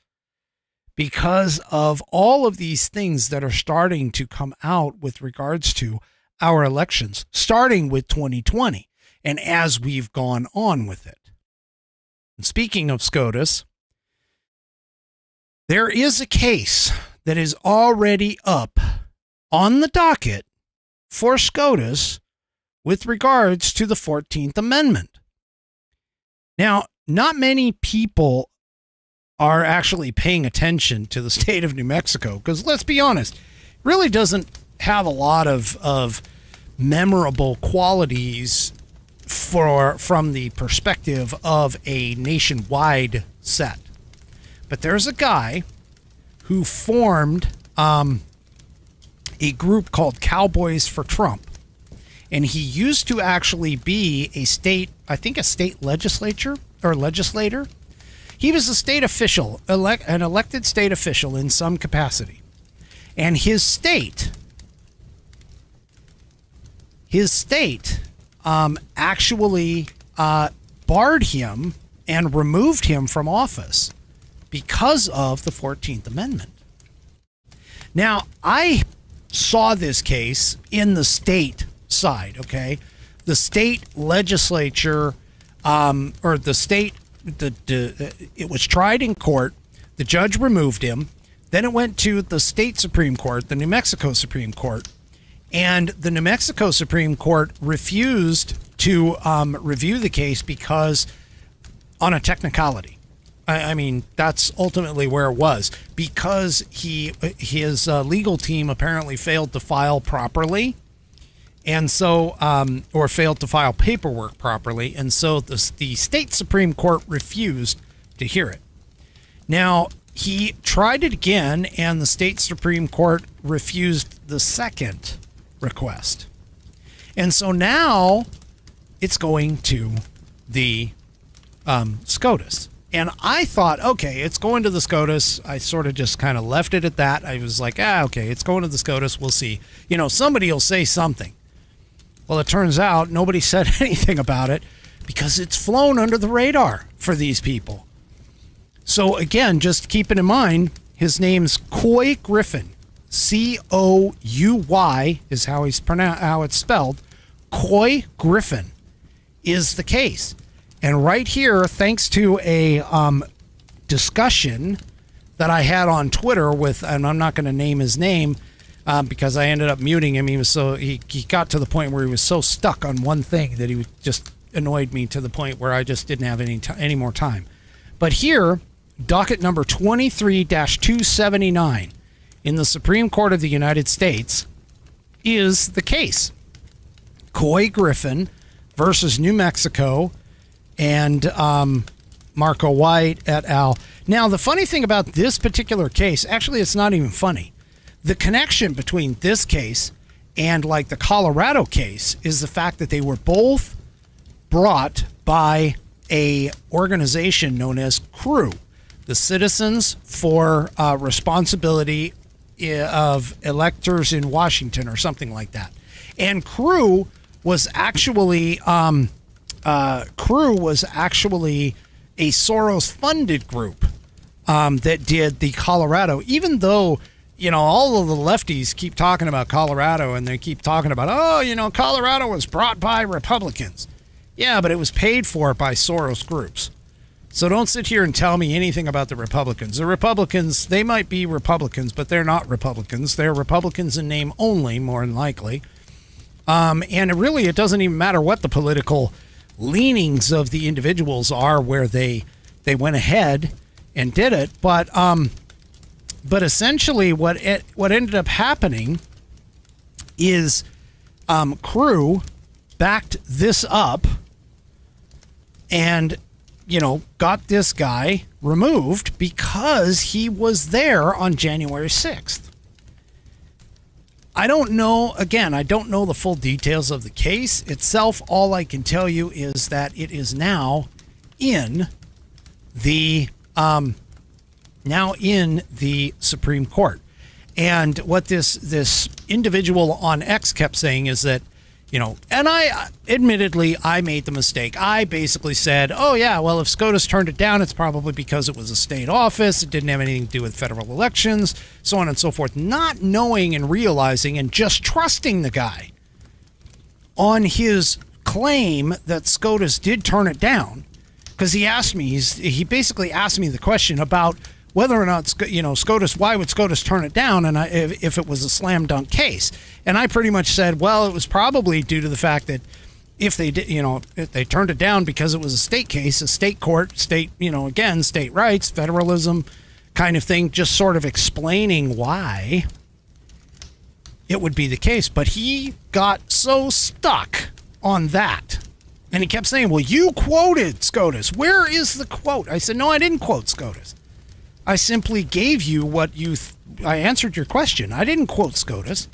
Because of all of these things that are starting to come out with regards to our elections, starting with 2020, and as we've gone on with it. And speaking of SCOTUS, there is a case that is already up on the docket for SCOTUS with regards to the 14th Amendment. Now, not many people are actually paying attention to the state of New Mexico, because let's be honest, it really doesn't have a lot of memorable qualities from the perspective of a nationwide set. But there's a guy who formed a group called Cowboys for Trump. And he used to actually be a state legislator. He was a state official, an elected state official in some capacity. And his state actually barred him and removed him from office because of the 14th Amendment. Now, I saw this case in the state side, okay? The state legislature, or the state, it was tried in court. The judge removed him. Then it went to the state Supreme Court, the New Mexico Supreme Court. And the New Mexico Supreme Court refused to review the case because on a technicality. I mean, that's ultimately where it was, because his legal team apparently failed to file properly, and so or failed to file paperwork properly, and so the state Supreme Court refused to hear it. Now, he tried it again, and the state Supreme Court refused the second request. And so now it's going to the SCOTUS. And I thought, okay, it's going to the SCOTUS. I sort of just kind of left it at that. I was like, okay, it's going to the SCOTUS. We'll see. Somebody will say something. Well, it turns out nobody said anything about it because it's flown under the radar for these people. So again, just keep it in mind, his name's Couy Griffin. Couy is how it's spelled. Couy Griffin is the case. And right here, thanks to a discussion that I had on Twitter with, and I'm not going to name his name because I ended up muting him. He got to the point where he was so stuck on one thing that he just annoyed me to the point where I just didn't have any more time. But here, docket number 23-279 in the Supreme Court of the United States is the case. Couy Griffin versus New Mexico and Marco White et al. Now, the funny thing about this particular case, actually, it's not even funny. The connection between this case and like the Colorado case is the fact that they were both brought by a organization known as CREW, the Citizens for Responsibility of Electors in Washington, or something like that. And CREW was actually a Soros-funded group that did the Colorado. Even though, all of the lefties keep talking about Colorado, and they keep talking about, Colorado was brought by Republicans. Yeah, but it was paid for by Soros groups. So don't sit here and tell me anything about the Republicans. The Republicans, they might be Republicans, but they're not Republicans. They're Republicans in name only, more than likely. And it doesn't even matter what the political leanings of the individuals are, where they went ahead and did it. But essentially what ended up happening is CREW backed this up and got this guy removed because he was there on January 6th. I don't know the full details of the case itself. All I can tell you is that it is now in the Supreme Court. And what this individual on X kept saying is that, and I made the mistake. I basically said, oh yeah, well, if SCOTUS turned it down, it's probably because it was a state office. It didn't have anything to do with federal elections, so on and so forth. Not knowing and realizing and just trusting the guy on his claim that SCOTUS did turn it down, because he basically asked me the question about whether or not, SCOTUS, why would SCOTUS turn it down, and if it was a slam dunk case. And I pretty much said, well, it was probably due to the fact that if they did, if they turned it down because it was a state case, a state court, state rights, federalism kind of thing, just sort of explaining why it would be the case. But he got so stuck on that. And he kept saying, well, you quoted SCOTUS. Where is the quote? I said, no, I didn't quote SCOTUS. I simply gave you what I answered your question. I didn't quote SCOTUS,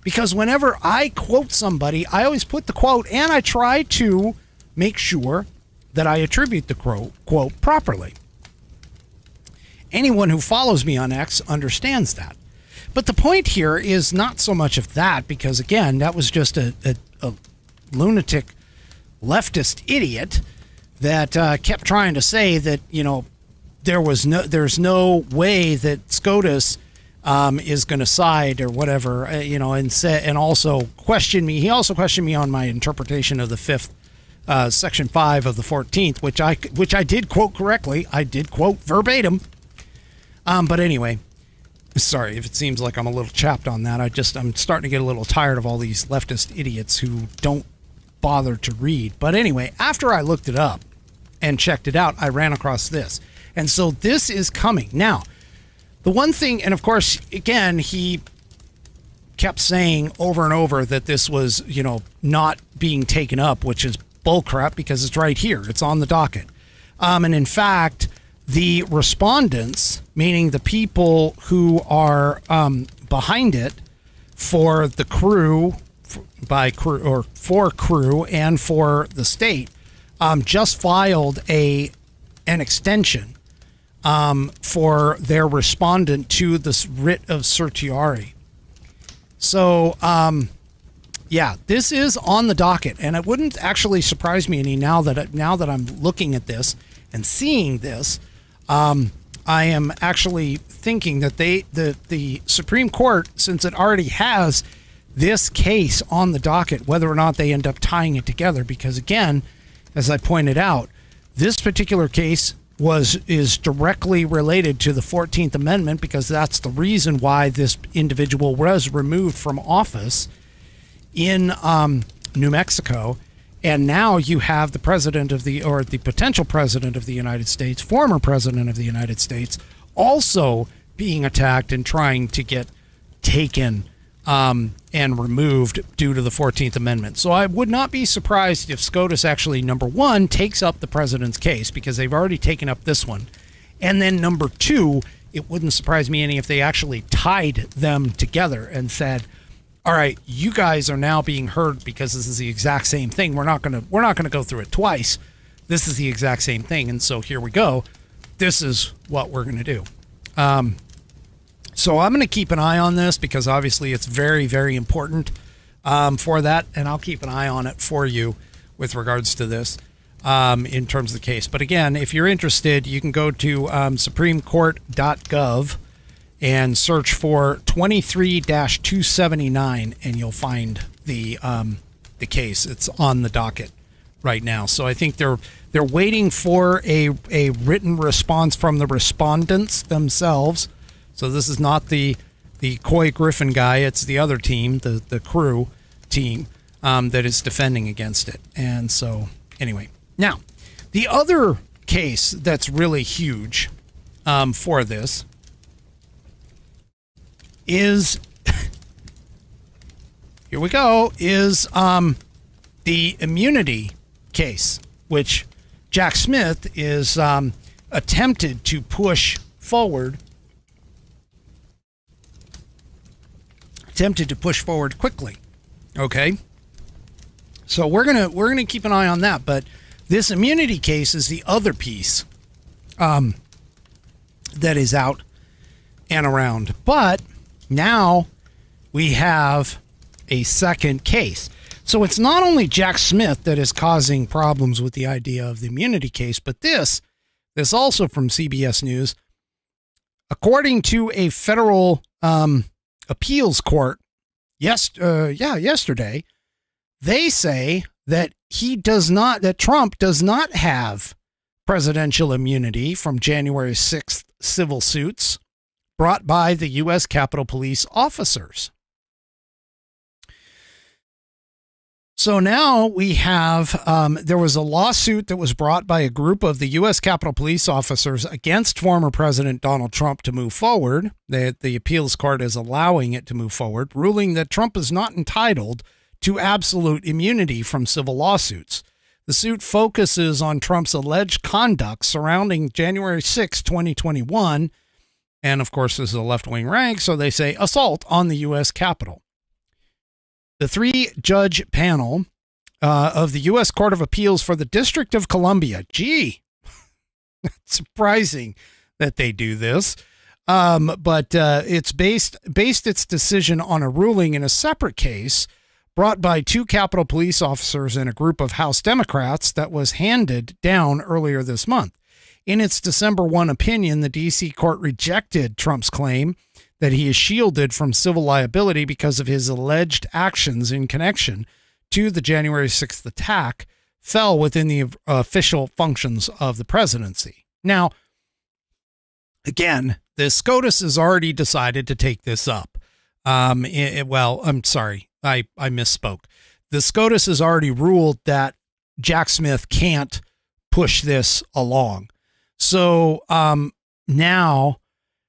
because whenever I quote somebody, I always put the quote, and I try to make sure that I attribute the quote properly. Anyone who follows me on X understands that. But the point here is not so much of that, because again, that was just a lunatic leftist idiot that kept trying to say that, there's no way that SCOTUS is going to side or whatever, and also questioned me. He also questioned me on my interpretation of the fifth, section 5 of the 14th, which I did quote correctly. I did quote verbatim. But anyway, sorry if it seems like I'm a little chapped on that. I'm starting to get a little tired of all these leftist idiots who don't bother to read. But anyway, after I looked it up and checked it out, I ran across this. And so this is coming. Now, the one thing, and of course, again, he kept saying over and over that this was, not being taken up, which is bullcrap, because it's right here. It's on the docket. And in fact, the respondents, meaning the people who are behind it for the CREW, for CREW and for the state, just filed an extension for their respondent to this writ of certiorari. So Yeah, this is on the docket, and it wouldn't actually surprise me any now that I'm looking at this and seeing this. I am actually thinking that the Supreme Court, since it already has this case on the docket, whether or not they end up tying it together, because again, as I pointed out, this particular case is directly related to the 14th Amendment, because that's the reason why this individual was removed from office in New Mexico. And now you have the president of the potential president of the United States, former president of the United States, also being attacked and trying to get taken and removed due to the 14th Amendment. So I would not be surprised if SCOTUS actually, number one, takes up the president's case, because they've already taken up this one. And then number two, it wouldn't surprise me any if they actually tied them together and said, all right, you guys are now being heard because this is the exact same thing. We're not going to go through it twice. This is the exact same thing. And so here we go. This is what we're going to do. So I'm going to keep an eye on this, because obviously it's very, very important for that. And I'll keep an eye on it for you with regards to this in terms of the case. But again, if you're interested, you can go to supremecourt.gov and search for 23-279, and you'll find the case. It's on the docket right now. So I think they're waiting for a written response from the respondents themselves. So this is not the Coy Griffin guy. It's the other team, the crew team, that is defending against it. And so anyway, now the other case that's really huge for this is here we go, is the immunity case, which Jack Smith is attempted to push forward quickly. Okay, so we're gonna keep an eye on that, but this immunity case is the other piece that is out and around. But now we have a second case. So it's not only Jack Smith that is causing problems with the idea of the immunity case, but this also from CBS News, according to a federal appeals court yesterday, they say that Trump does not have presidential immunity from January 6th civil suits brought by the U.S. Capitol Police officers. So now we have, there was a lawsuit that was brought by a group of the U.S. Capitol Police officers against former President Donald Trump to move forward. The appeals court is allowing it to move forward, ruling that Trump is not entitled to absolute immunity from civil lawsuits. The suit focuses on Trump's alleged conduct surrounding January 6, 2021. And of course, this is a left-wing rank, so they say assault on the U.S. Capitol. The three-judge panel of the U.S. Court of Appeals for the District of Columbia. Gee, surprising that they do this. But it's based its decision on a ruling in a separate case brought by two Capitol Police officers and a group of House Democrats that was handed down earlier this month. In its December 1 opinion, the D.C. court rejected Trump's claim that he is shielded from civil liability because of his alleged actions in connection to the January 6th attack fell within the official functions of the presidency. Now, again, the SCOTUS has already decided to take this up. I'm sorry, I misspoke. The SCOTUS has already ruled that Jack Smith can't push this along. So now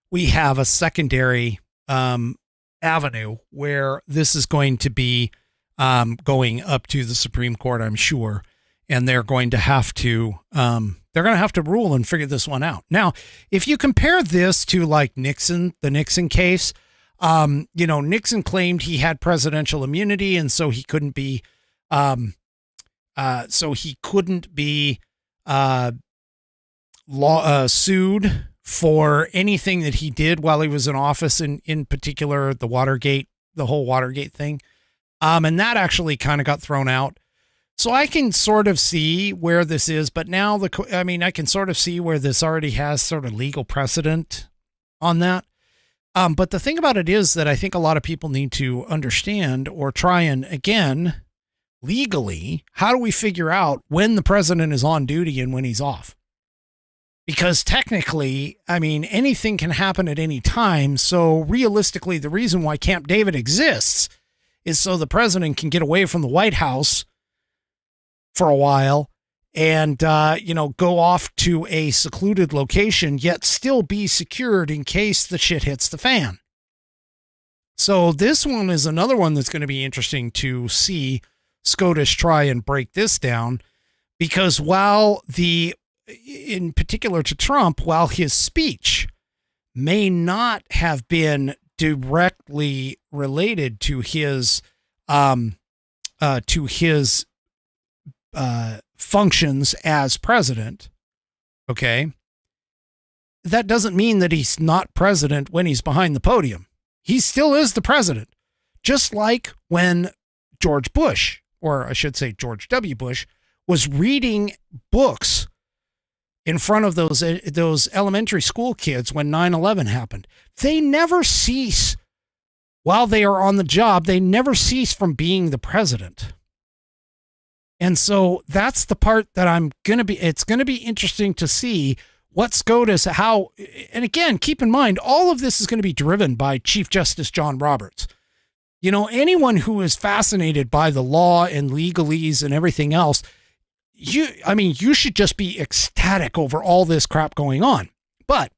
we have a secondary avenue where this is going to be going up to the Supreme Court, I'm sure, and they're going to have to rule and figure this one out. Now, if you compare this to like the Nixon case, Nixon claimed he had presidential immunity, and so he couldn't be sued for anything that he did while he was in office, in particular the whole Watergate thing. And that actually kind of got thrown out. So I can sort of see where this is, but now I can sort of see where this already has sort of legal precedent on that. But the thing about it is that I think a lot of people need to understand or try and, again, legally, how do we figure out when the president is on duty and when he's off? Because technically, I mean, anything can happen at any time. So realistically, the reason why Camp David exists is so the president can get away from the White House for a while and, go off to a secluded location, yet still be secured in case the shit hits the fan. So this one is another one that's going to be interesting to see SCOTUS try and break this down, because in particular to Trump, while his speech may not have been directly related to his functions as president, okay, that doesn't mean that he's not president when he's behind the podium. He still is the president, just like when George Bush, or I should say George W. Bush, was reading books in front of those elementary school kids when 9/11 happened. They never cease, while they are on the job, they never cease from being the president. And so that's the part that it's going to be interesting to see what SCOTUS, and again, keep in mind, all of this is going to be driven by Chief Justice John Roberts. Anyone who is fascinated by the law and legalese and everything else, you should just be ecstatic over all this crap going on. But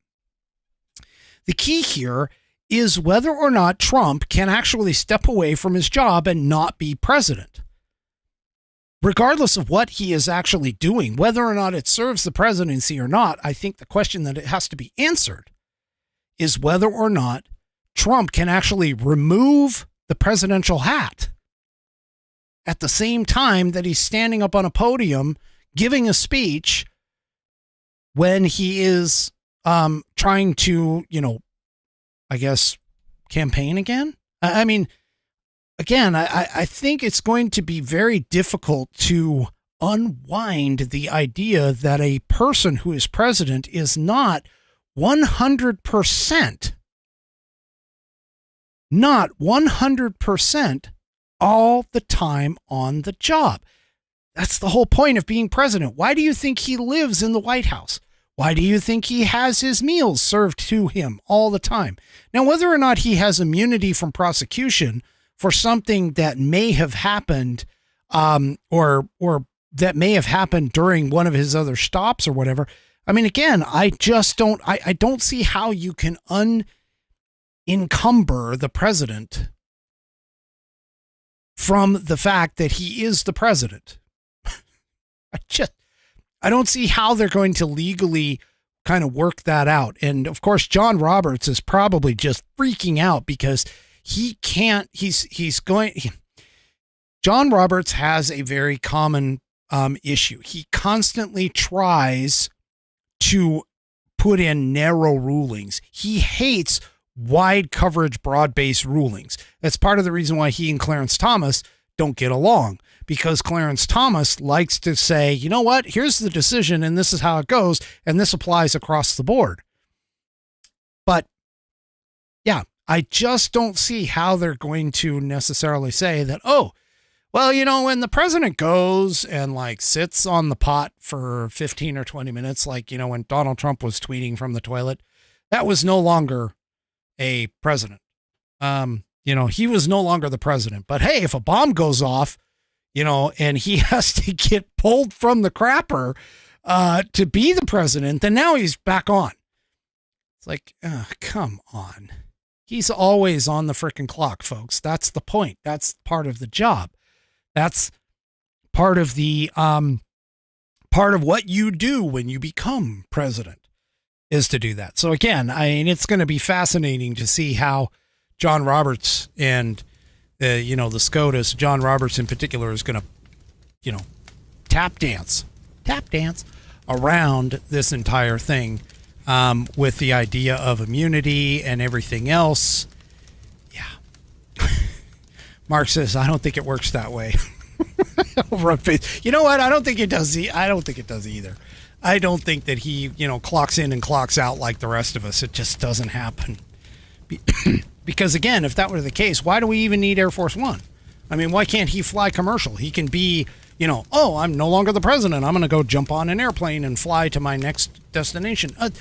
the key here is whether or not Trump can actually step away from his job and not be president. Regardless of what he is actually doing, whether or not it serves the presidency or not, I think the question that it has to be answered is whether or not Trump can actually remove the presidential hat at the same time that he's standing up on a podium giving a speech when he is trying to, campaign again. I think it's going to be very difficult to unwind the idea that a person who is president is not 100% all the time on the job. That's the whole point of being president. Why do you think he lives in the White House? Why do you think he has his meals served to him all the time? Now, whether or not he has immunity from prosecution for something that may have happened, or that may have happened during one of his other stops or whatever. I don't see how you can unencumber the president from the fact that he is the president. I don't see how they're going to legally kind of work that out. And of course, John Roberts is probably just freaking out because John Roberts has a very common issue. He constantly tries to put in narrow rulings. He hates wide coverage, broad-based rulings. That's part of the reason why he and Clarence Thomas don't get along, because Clarence Thomas likes to say, you know what, here's the decision and this is how it goes, and this applies across the board. But yeah, I just don't see how they're going to necessarily say that, when the president goes and sits on the pot for 15 or 20 minutes, when Donald Trump was tweeting from the toilet, that was no longer a president. He was no longer the president. But hey, if a bomb goes off, and he has to get pulled from the crapper to be the president, then now he's back on. It's come on. He's always on the frickin' clock, folks. That's the point. That's part of the job. That's part of the part of what you do when you become president, is to do that. So again, it's going to be fascinating to see how John Roberts and the SCOTUS, John Roberts in particular, is going to tap dance around this entire thing. With the idea of immunity and everything else. Yeah. Mark says, I don't think it works that way. Over on Facebook. You know what? I don't think it does. I don't think it does either. I don't think that he, clocks in and clocks out like the rest of us. It just doesn't happen. Because again, if that were the case, why do we even need Air Force One? I mean, why can't he fly commercial? He can be, oh, I'm no longer the president. I'm going to go jump on an airplane and fly to my next destination. That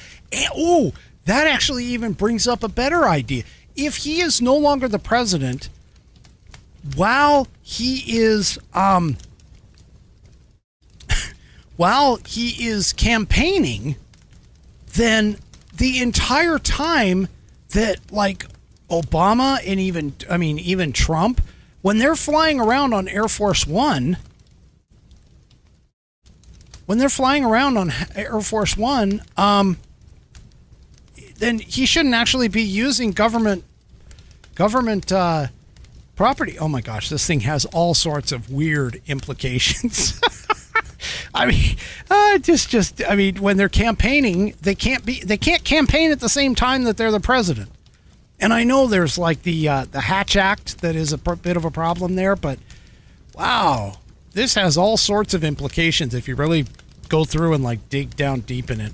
actually even brings up a better idea. If he is no longer the president, while he is campaigning, then the entire time that like Obama and even Trump, when they're flying around on Air Force One, then he shouldn't actually be using government property. Oh my gosh, this thing has all sorts of weird implications. I mean, when they're campaigning, they can't campaign at the same time that they're the president. And I know there's like the Hatch Act that is a bit of a problem there, but wow, this has all sorts of implications if you really go through and like dig down deep in it.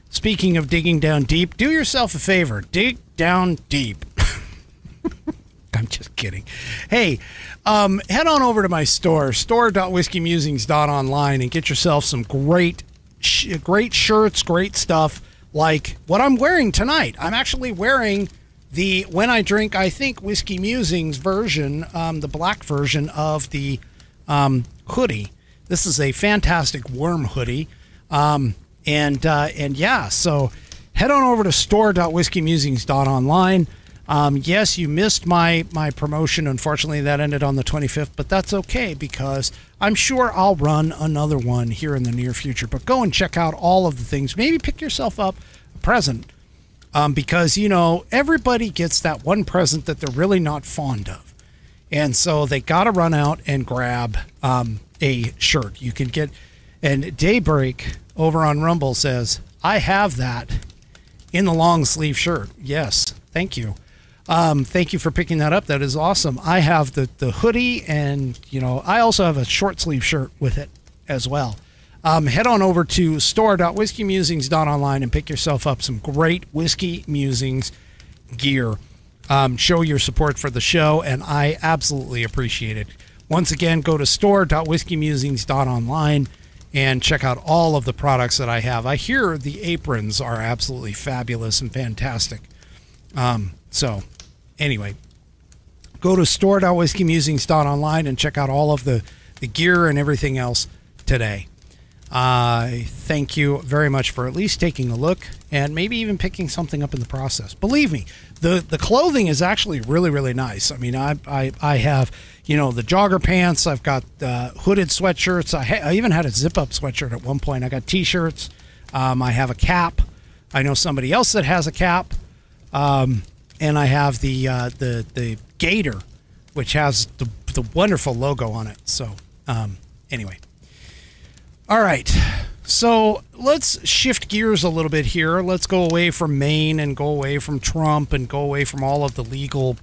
Speaking of digging down deep, do yourself a favor, dig down deep. I'm just kidding. Hey, head on over to my store.whiskeymusings.online, and get yourself some great shirts, great stuff like what I'm wearing tonight. I'm actually wearing the When I Drink, I Think Whiskey Musings version, the black version of the hoodie. This is a fantastic worm hoodie. So head on over to store.whiskeymusings.online. Yes, you missed my promotion. Unfortunately, that ended on the 25th, but that's okay because I'm sure I'll run another one here in the near future. But go and check out all of the things. Maybe pick yourself up a present because, everybody gets that one present that they're really not fond of. And so they got to run out and grab a shirt. You can get, and Daybreak over on Rumble says, I have that in the long sleeve shirt. Yes, thank you. Thank you for picking that up. That is awesome. I have the hoodie, and I also have a short sleeve shirt with it as well. Head on over to store.whiskeymusings.online and pick yourself up some great Whiskey Musings gear. Show your support for the show, and I absolutely appreciate it. Once again, go to store.whiskeymusings.online and check out all of the products that I have. I hear the aprons are absolutely fabulous and fantastic. So anyway, go to store.whiskeymusings.online and check out all of the gear and everything else today. I thank you very much for at least taking a look and maybe even picking something up in the process. Believe me, the clothing is actually really, really nice. I mean, I have, the jogger pants. I've got hooded sweatshirts. I even had a zip-up sweatshirt at one point. I got T-shirts. I have a cap. I know somebody else that has a cap. And I have the GETTR, which has the wonderful logo on it. So, anyway. All right. So let's shift gears a little bit here. Let's go away from Maine and go away from Trump and go away from all of the legal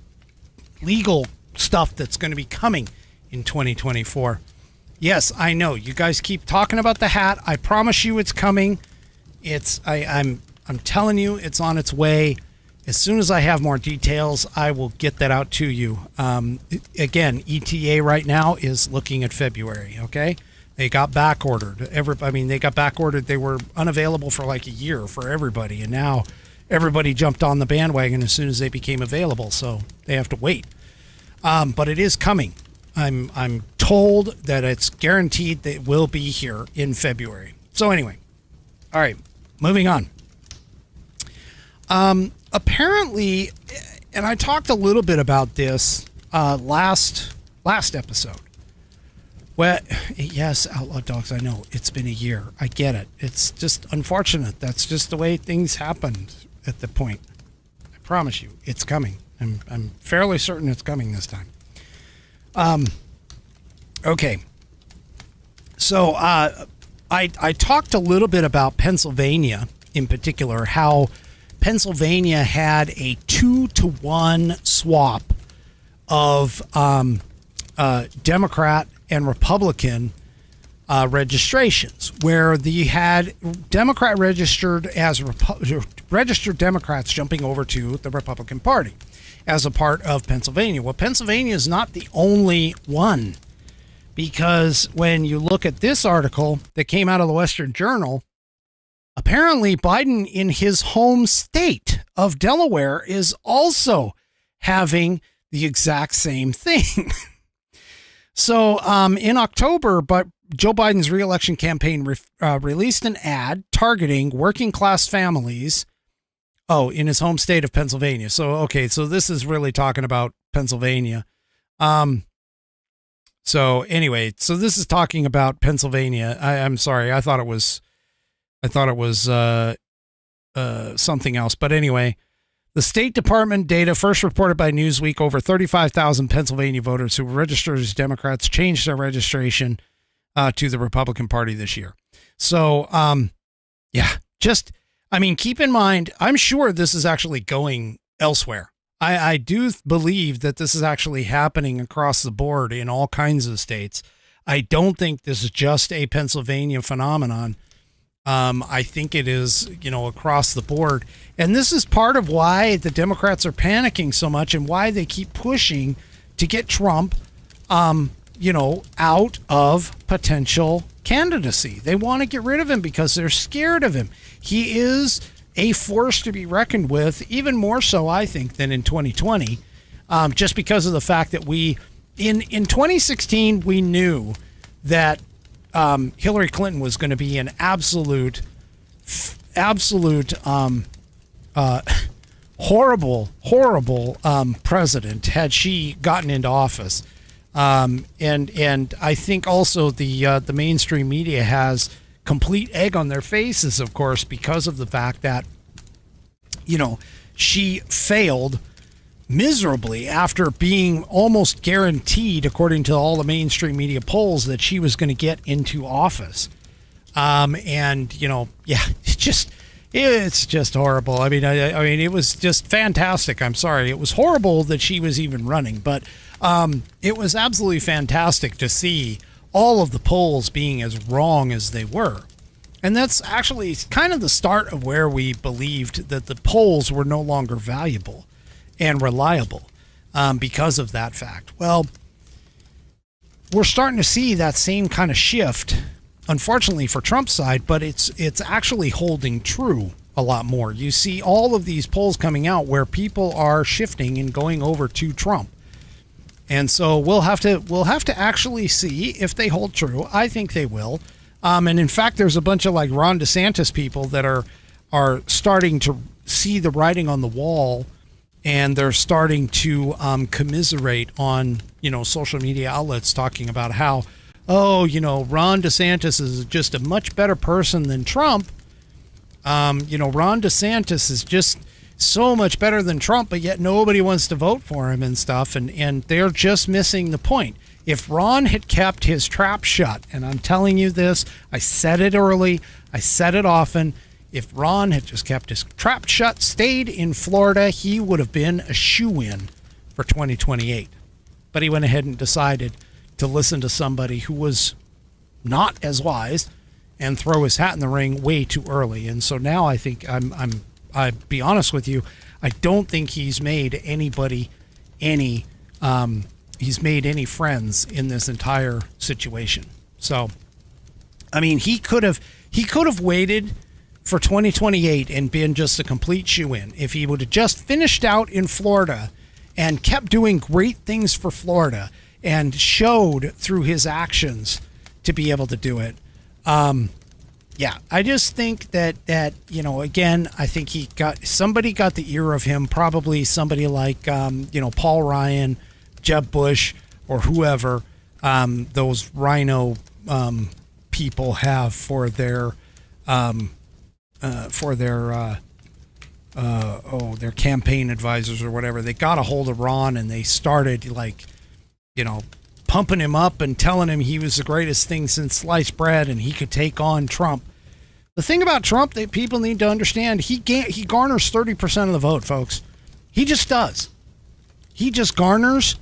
stuff that's going to be coming in 2024. Yes, I know. You guys keep talking about the hat. I promise you it's coming. I'm telling you it's on its way. As soon as I have more details, I will get that out to you. Again, ETA right now is looking at February, okay? They got back ordered. They got back ordered. They were unavailable for like a year for everybody, and now everybody jumped on the bandwagon as soon as they became available, so they have to wait. But it is coming. I'm told that it's guaranteed that it will be here in February. So anyway, all right, moving on. Apparently, and I talked a little bit about this last episode. Well, yes, Outlaw Dogs, I know. It's been a year. I get it. It's just unfortunate. That's just the way things happened at the point. I promise you, it's coming. I'm fairly certain it's coming this time. Okay. So I talked a little bit about Pennsylvania in particular, how Pennsylvania had a 2-to-1 swap of Democrat and Republican registrations, where you had Democrat registered registered Democrats jumping over to the Republican Party as a part of Pennsylvania. Well, Pennsylvania is not the only one, because when you look at this article that came out of the Western Journal, apparently Biden in his home state of Delaware is also having the exact same thing. So in October, but Joe Biden's reelection campaign released an ad targeting working class families. Oh, in his home state of Pennsylvania. So, okay, so this is really talking about Pennsylvania. So anyway, so this is talking about Pennsylvania. I'm sorry. I thought it was something else. But anyway, the State Department data first reported by Newsweek, over 35,000 Pennsylvania voters who registered as Democrats changed their registration to the Republican Party this year. So, keep in mind, I'm sure this is actually going elsewhere. I do believe that this is actually happening across the board in all kinds of states. I don't think this is just a Pennsylvania phenomenon. I think it is, across the board. And this is part of why the Democrats are panicking so much and why they keep pushing to get Trump, out of potential candidacy. They want to get rid of him because they're scared of him. He is a force to be reckoned with, even more so, I think, than in 2020, just because of the fact that in 2016, we knew that Hillary Clinton was going to be an absolute horrible president had she gotten into office. And I think also the mainstream media has complete egg on their faces, of course, because of the fact that, she failed miserably after being almost guaranteed, according to all the mainstream media polls, that she was going to get into office. It's just horrible. I mean, it was just fantastic. I'm sorry. It was horrible that she was even running, but it was absolutely fantastic to see all of the polls being as wrong as they were. And that's actually kind of the start of where we believed that the polls were no longer valuable and reliable because of that fact. Well, we're starting to see that same kind of shift, unfortunately for Trump's side, but it's actually holding true a lot more. You see all of these polls coming out where people are shifting and going over to Trump. And so we'll have to actually see if they hold true. I think they will. And in fact, there's a bunch of like Ron DeSantis people that are starting to see the writing on the wall, and they're starting to commiserate on, social media outlets talking about how, Ron DeSantis is just a much better person than Trump. Ron DeSantis is just so much better than Trump, but yet nobody wants to vote for him and stuff. And they're just missing the point. If Ron had kept his trap shut, and I'm telling you this, I said it early, I said it often, if Ron had just kept his trap shut, stayed in Florida, he would have been a shoo-in for 2028. But he went ahead and decided to listen to somebody who was not as wise and throw his hat in the ring way too early. And so now I think I'll be honest with you, I don't think he's made anybody he's made any friends in this entire situation. So, I mean, he could have waited for 2028 and been just a complete shoo-in if he would have just finished out in Florida and kept doing great things for Florida and showed through his actions to be able to do it. I just think that again, I think somebody got the ear of him, probably somebody like, Paul Ryan, Jeb Bush, or whoever those rhino people have for their campaign advisors or whatever. They got a hold of Ron and they started pumping him up and telling him he was the greatest thing since sliced bread and he could take on Trump. The thing about Trump that people need to understand, he garners 30% of the vote, folks. He just does. He just garners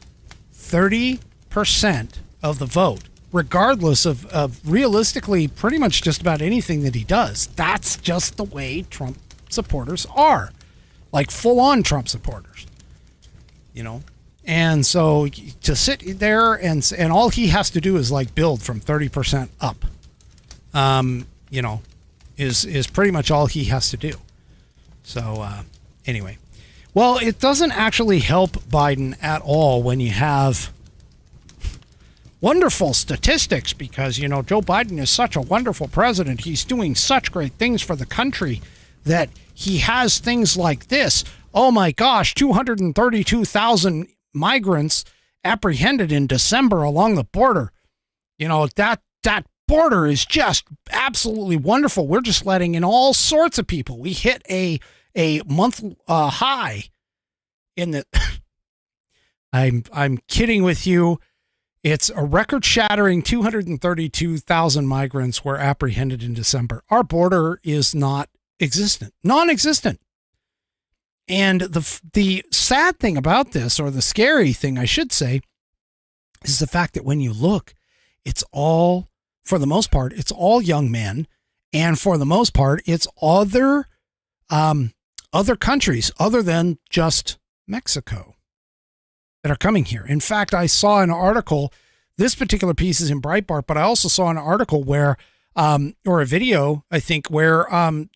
30% of the vote, regardless of realistically pretty much just about anything that he does. That's just the way Trump supporters are, like full-on Trump supporters, you know. And so to sit there and all he has to do is like build from 30% up, you know, is pretty much all he has to do. So anyway, well, it doesn't actually help Biden at all when you have wonderful statistics because, you know, Joe Biden is such a wonderful president. He's doing such great things for the country that he has things like this. Oh my gosh, 232,000 migrants apprehended in December along the border. You know, that border is just absolutely wonderful. We're just letting in all sorts of people. We hit a month high in the I'm kidding with you. It's a record-shattering 232,000 migrants were apprehended in December. Our border is not existent, non-existent. And the sad thing about this, or the scary thing, I should say, is the fact that when you look, it's all, for the most part, it's all young men, and for the most part, it's other countries other than just Mexico that are coming here. In fact, I saw an article, this particular piece is in Breitbart, but I also saw an article where, or a video, I think, where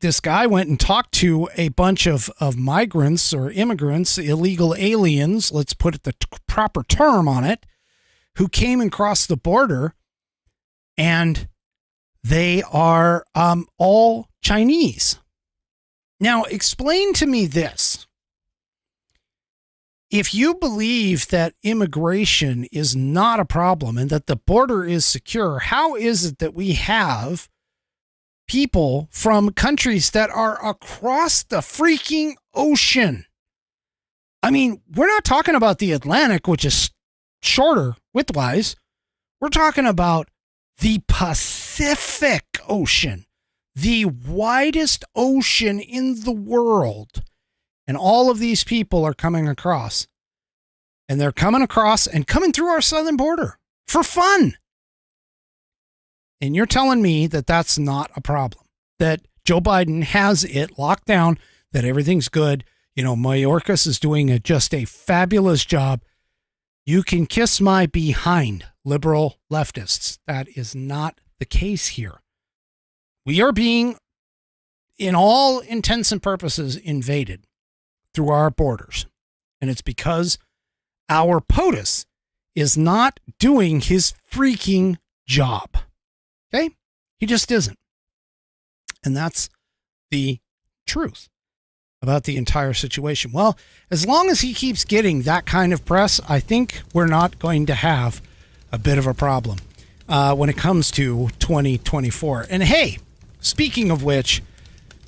this guy went and talked to a bunch of migrants or immigrants, illegal aliens, let's put the proper term on it, who came and crossed the border, and they are all Chinese. Now, explain to me this. If you believe that immigration is not a problem and that the border is secure, how is it that we have people from countries that are across the freaking ocean? I mean, we're not talking about the Atlantic, which is shorter widthwise. We're talking about the Pacific Ocean, the widest ocean in the world. And all of these people are coming across. And they're coming across and coming through our southern border for fun. And you're telling me that that's not a problem, that Joe Biden has it locked down, that everything's good. You know, Mayorkas is doing just a fabulous job. You can kiss my behind, liberal leftists. That is not the case here. We are being, in all intents and purposes, invaded through our borders. And it's because our POTUS is not doing his freaking job. Okay? He just isn't. And that's the truth about the entire situation. Well, as long as he keeps getting that kind of press, I think we're not going to have a bit of a problem when it comes to 2024. And hey, speaking of which,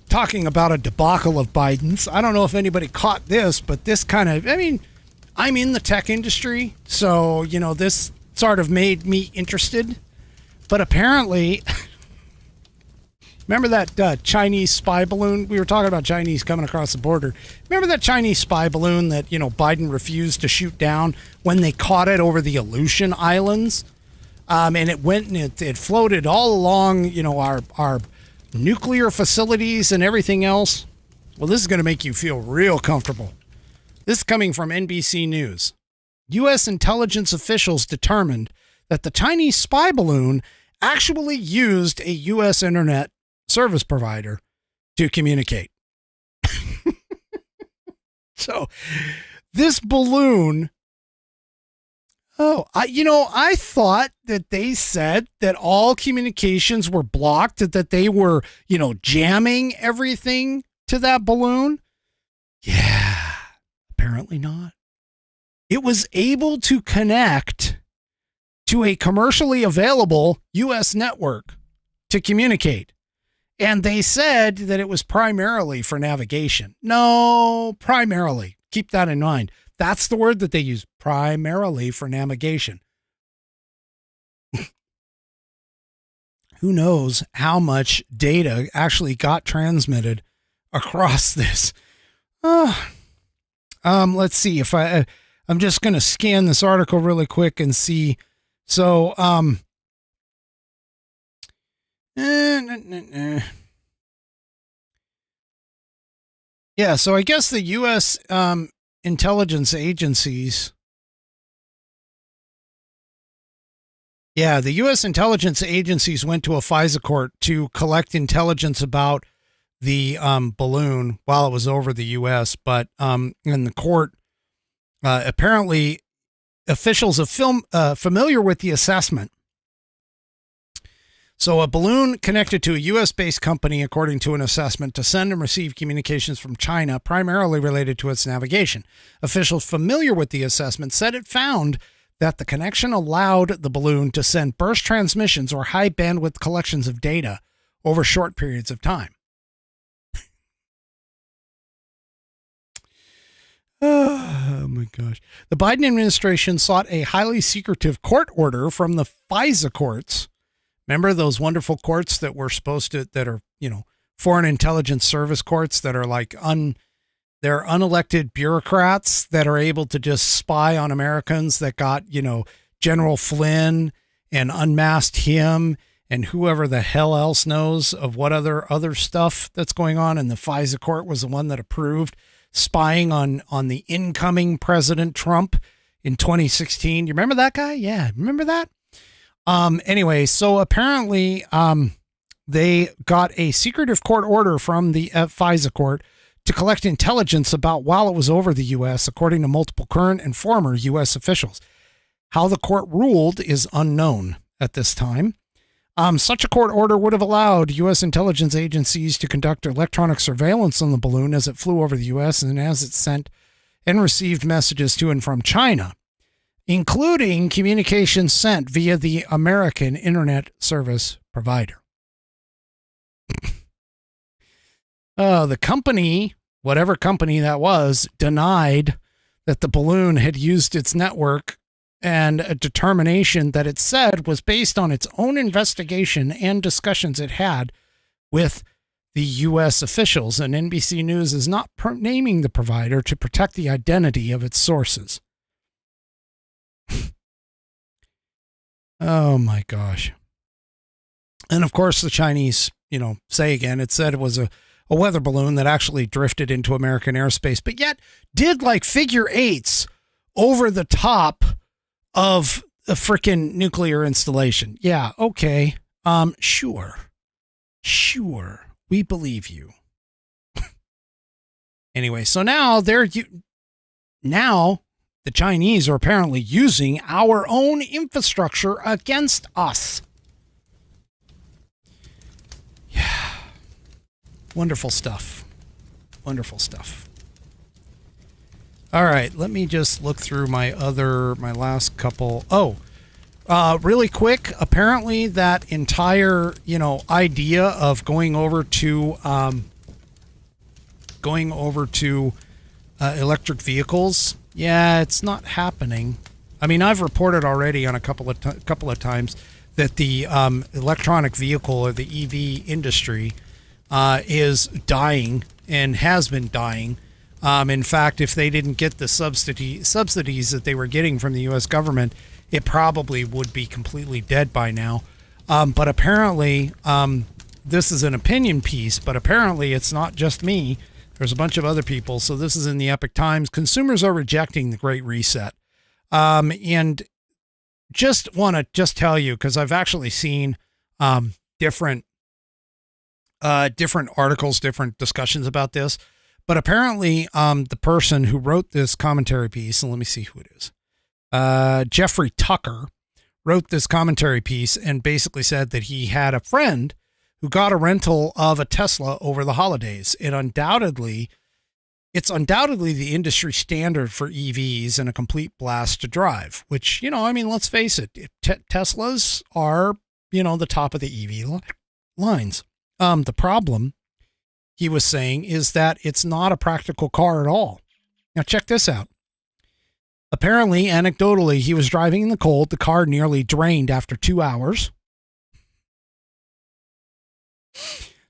talking about a debacle of Biden's, I don't know if anybody caught this, but this kind of, I mean, I'm in the tech industry, so, you know, this sort of made me interested. But apparently, remember that Chinese spy balloon? We were talking about Chinese coming across the border. Remember that Chinese spy balloon that, you know, Biden refused to shoot down when they caught it over the Aleutian Islands? And it went and it floated all along, you know, our nuclear facilities and everything else. Well, this is going to make you feel real comfortable. This is coming from NBC News. U.S. intelligence officials determined that the Chinese spy balloon actually used a U.S. internet service provider to communicate. So this balloon, I thought that they said that all communications were blocked, that they were, you know, jamming everything to that balloon. Yeah, apparently not. It was able to connect to a commercially available U.S. network to communicate. And they said that it was primarily for navigation. No, primarily. Keep that in mind. That's the word that they use, primarily for navigation. Who knows how much data actually got transmitted across this? Let's see if I'm just going to scan this article really quick and see. So, yeah, so I guess the U.S. Intelligence agencies. Yeah, the U.S. intelligence agencies went to a FISA court to collect intelligence about the balloon while it was over the U.S. But in the court, apparently officials are familiar with the assessment. So a balloon connected to a U.S.-based company, according to an assessment, to send and receive communications from China, primarily related to its navigation. Officials familiar with the assessment said it found that the connection allowed the balloon to send burst transmissions or high bandwidth collections of data over short periods of time. Oh my gosh. The Biden administration sought a highly secretive court order from the FISA courts. Remember those wonderful courts that were supposed to, that are, foreign intelligence service courts that are like they're unelected bureaucrats that are able to just spy on Americans that got, General Flynn and unmasked him and whoever the hell else knows of what other stuff that's going on. And the FISA court was the one that approved spying on the incoming President Trump in 2016. You remember that guy? Yeah. Remember that? Anyway, so apparently, they got a secretive court order from the FISA court to collect intelligence about while it was over the U.S., according to multiple current and former U.S. officials. How the court ruled is unknown at this time. Such a court order would have allowed U.S. intelligence agencies to conduct electronic surveillance on the balloon as it flew over the U.S. and as it sent and received messages to and from China, including communications sent via the American Internet Service Provider. The company, whatever company that was, denied that the balloon had used its network, and a determination that it said was based on its own investigation and discussions it had with the U.S. officials. And NBC News is not naming the provider to protect the identity of its sources. Oh my gosh. And of course, the Chinese, say again, it said it was a weather balloon that actually drifted into American airspace, but yet did like figure eights over the top of a freaking nuclear installation. Yeah. Okay. Sure. We believe you. Anyway, so now the Chinese are apparently using our own infrastructure against us. Yeah. Wonderful stuff. All right, let me just look through my last couple. Really quick. Apparently that entire, idea of going over to electric vehicles. Yeah, it's not happening. I mean, I've reported already on a couple of times that the electronic vehicle or the EV industry is dying and has been dying. In fact, if they didn't get the subsidies that they were getting from the U.S. government, it probably would be completely dead by now. But apparently, this is an opinion piece, but apparently it's not just me. There's a bunch of other people. So this is in the Epoch Times. Consumers are rejecting the Great Reset. And just want to tell you, because I've actually seen different articles, different discussions about this. But apparently, the person who wrote this commentary piece, and let me see who it is, Jeffrey Tucker, wrote this commentary piece and basically said that he had a friend who got a rental of a Tesla over the holidays. It's undoubtedly the industry standard for EVs and a complete blast to drive, which, let's face it, Teslas are, the top of the EV lines. The problem, he was saying, is that it's not a practical car at all. Now check this out. Apparently, anecdotally, he was driving in the cold. The car nearly drained after 2 hours.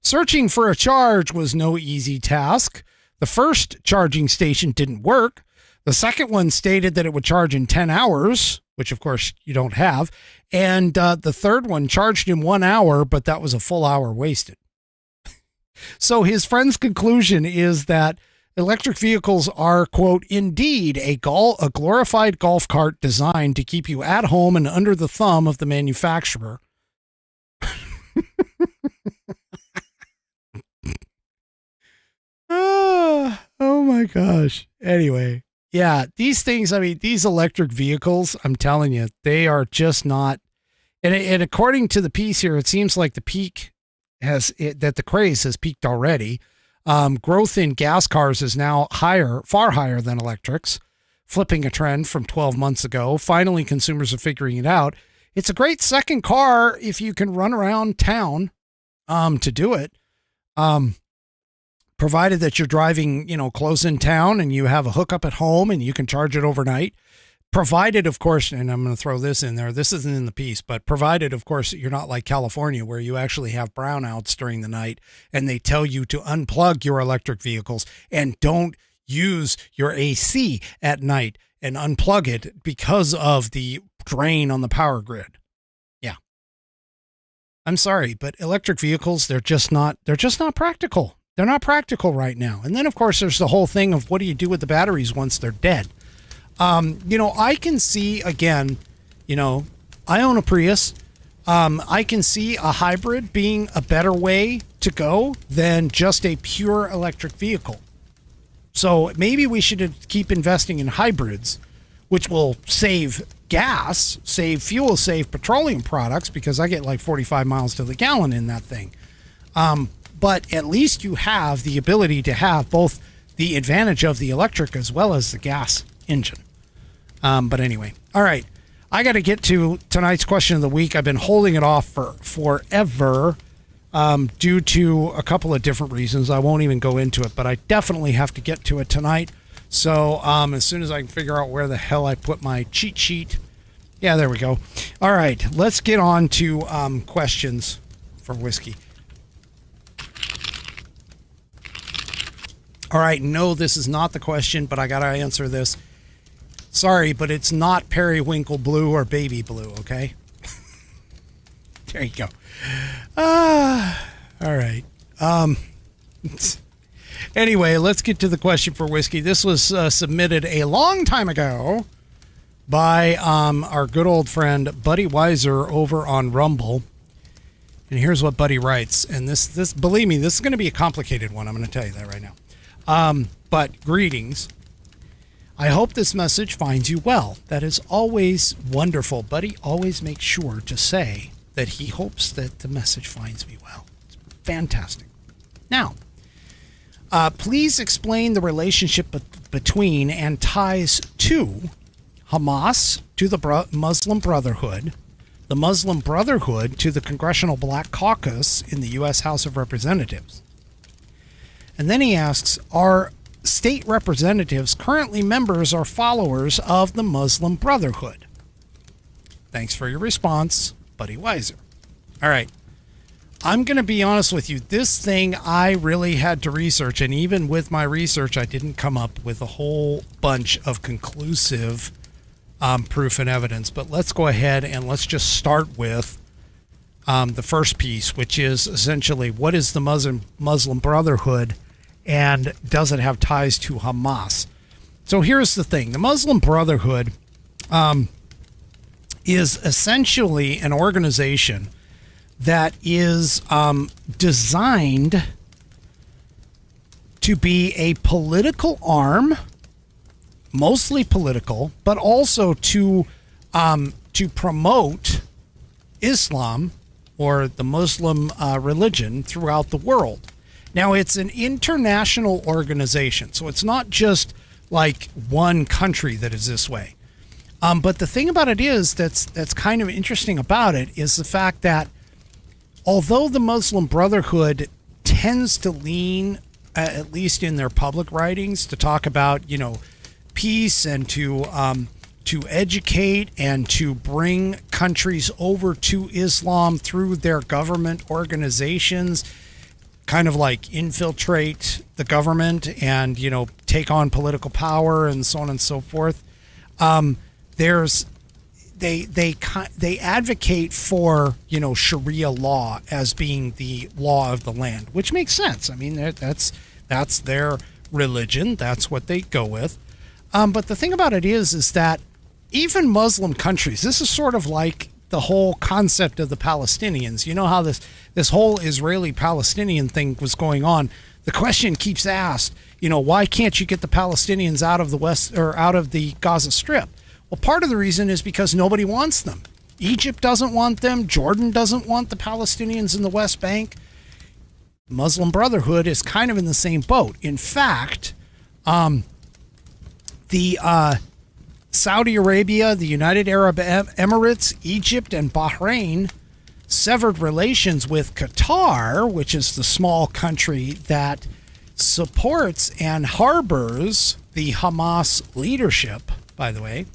Searching for a charge was no easy task. The first charging station didn't work. The second one stated that it would charge in 10 hours, which of course you don't have. And the third one charged in 1 hour, but that was a full hour wasted. So his friend's conclusion is that electric vehicles are, quote, indeed a glorified golf cart designed to keep you at home and under the thumb of the manufacturer. Oh my gosh. Anyway, yeah, these things, I mean, these electric vehicles, I'm telling you, they are just not. And according to the piece here, it seems like the peak that the craze has peaked already. Growth in gas cars is now higher, far higher than electrics, flipping a trend from 12 months ago. Finally, consumers are figuring it out. It's a great second car if you can run around town to do it. Provided that you're driving, close in town and you have a hookup at home and you can charge it overnight. Provided, of course, and I'm going to throw this in there. This isn't in the piece, but provided, of course, you're not like California where you actually have brownouts during the night and they tell you to unplug your electric vehicles and don't use your AC at night and unplug it because of the drain on the power grid. Yeah. I'm sorry, but electric vehicles, they're just not practical. They're not practical right now. And then, of course, there's the whole thing of what do you do with the batteries once they're dead? I can see, again, I own a Prius. I can see a hybrid being a better way to go than just a pure electric vehicle. So maybe we should keep investing in hybrids, which will save gas, save fuel, save petroleum products, because I get like 45 miles to the gallon in that thing. But at least you have the ability to have both the advantage of the electric as well as the gas engine. But anyway, all right. I got to get to tonight's question of the week. I've been holding it off for forever due to a couple of different reasons. I won't even go into it, but I definitely have to get to it tonight. So as soon as I can figure out where the hell I put my cheat sheet. Yeah, there we go. All right, let's get on to questions for Whiskey. All right, no, this is not the question, but I got to answer this. Sorry, but it's not periwinkle blue or baby blue, okay? There you go. All right. Anyway, let's get to the question for Whiskey. This was submitted a long time ago by our good old friend Buddy Weiser over on Rumble. And here's what Buddy writes. And this, believe me, this is going to be a complicated one. I'm going to tell you that right now. But greetings. I hope this message finds you well. That is always wonderful. Buddy always makes sure to say that he hopes that the message finds me well. It's fantastic. Now, please explain the relationship between and ties to Hamas to the Muslim Brotherhood, the Muslim Brotherhood to the Congressional Black Caucus in the U.S. House of Representatives. And then he asks, are state representatives currently members or followers of the Muslim Brotherhood? Thanks for your response, Buddy Weiser. All right. I'm going to be honest with you. This thing I really had to research, and even with my research, I didn't come up with a whole bunch of conclusive proof and evidence. But let's go ahead and let's just start with the first piece, which is essentially what is the Muslim Brotherhood and does it have ties to Hamas? So here's the thing. The Muslim Brotherhood is essentially an organization that is designed to be a political arm, mostly political, but also to promote Islam or the Muslim religion throughout the world. Now, it's an international organization, so it's not just like one country that is this way. But the thing about it is that's kind of interesting about it is the fact that although the Muslim Brotherhood tends to lean, at least in their public writings, to talk about, peace and to educate and to bring countries over to Islam through their government organizations, kind of like infiltrate the government and, take on political power and so on and so forth. They advocate for, Sharia law as being the law of the land, which makes sense. I mean, that's their religion. That's what they go with. But the thing about it is that even Muslim countries, this is sort of like the whole concept of the Palestinians. You know how this whole Israeli-Palestinian thing was going on. The question keeps asked, why can't you get the Palestinians out of the West or out of the Gaza Strip? Well, part of the reason is because nobody wants them. Egypt doesn't want them. Jordan doesn't want the Palestinians in the West Bank. Muslim Brotherhood is kind of in the same boat. In fact, the Saudi Arabia, the United Arab Emirates, Egypt, and Bahrain severed relations with Qatar, which is the small country that supports and harbors the Hamas leadership, by the way.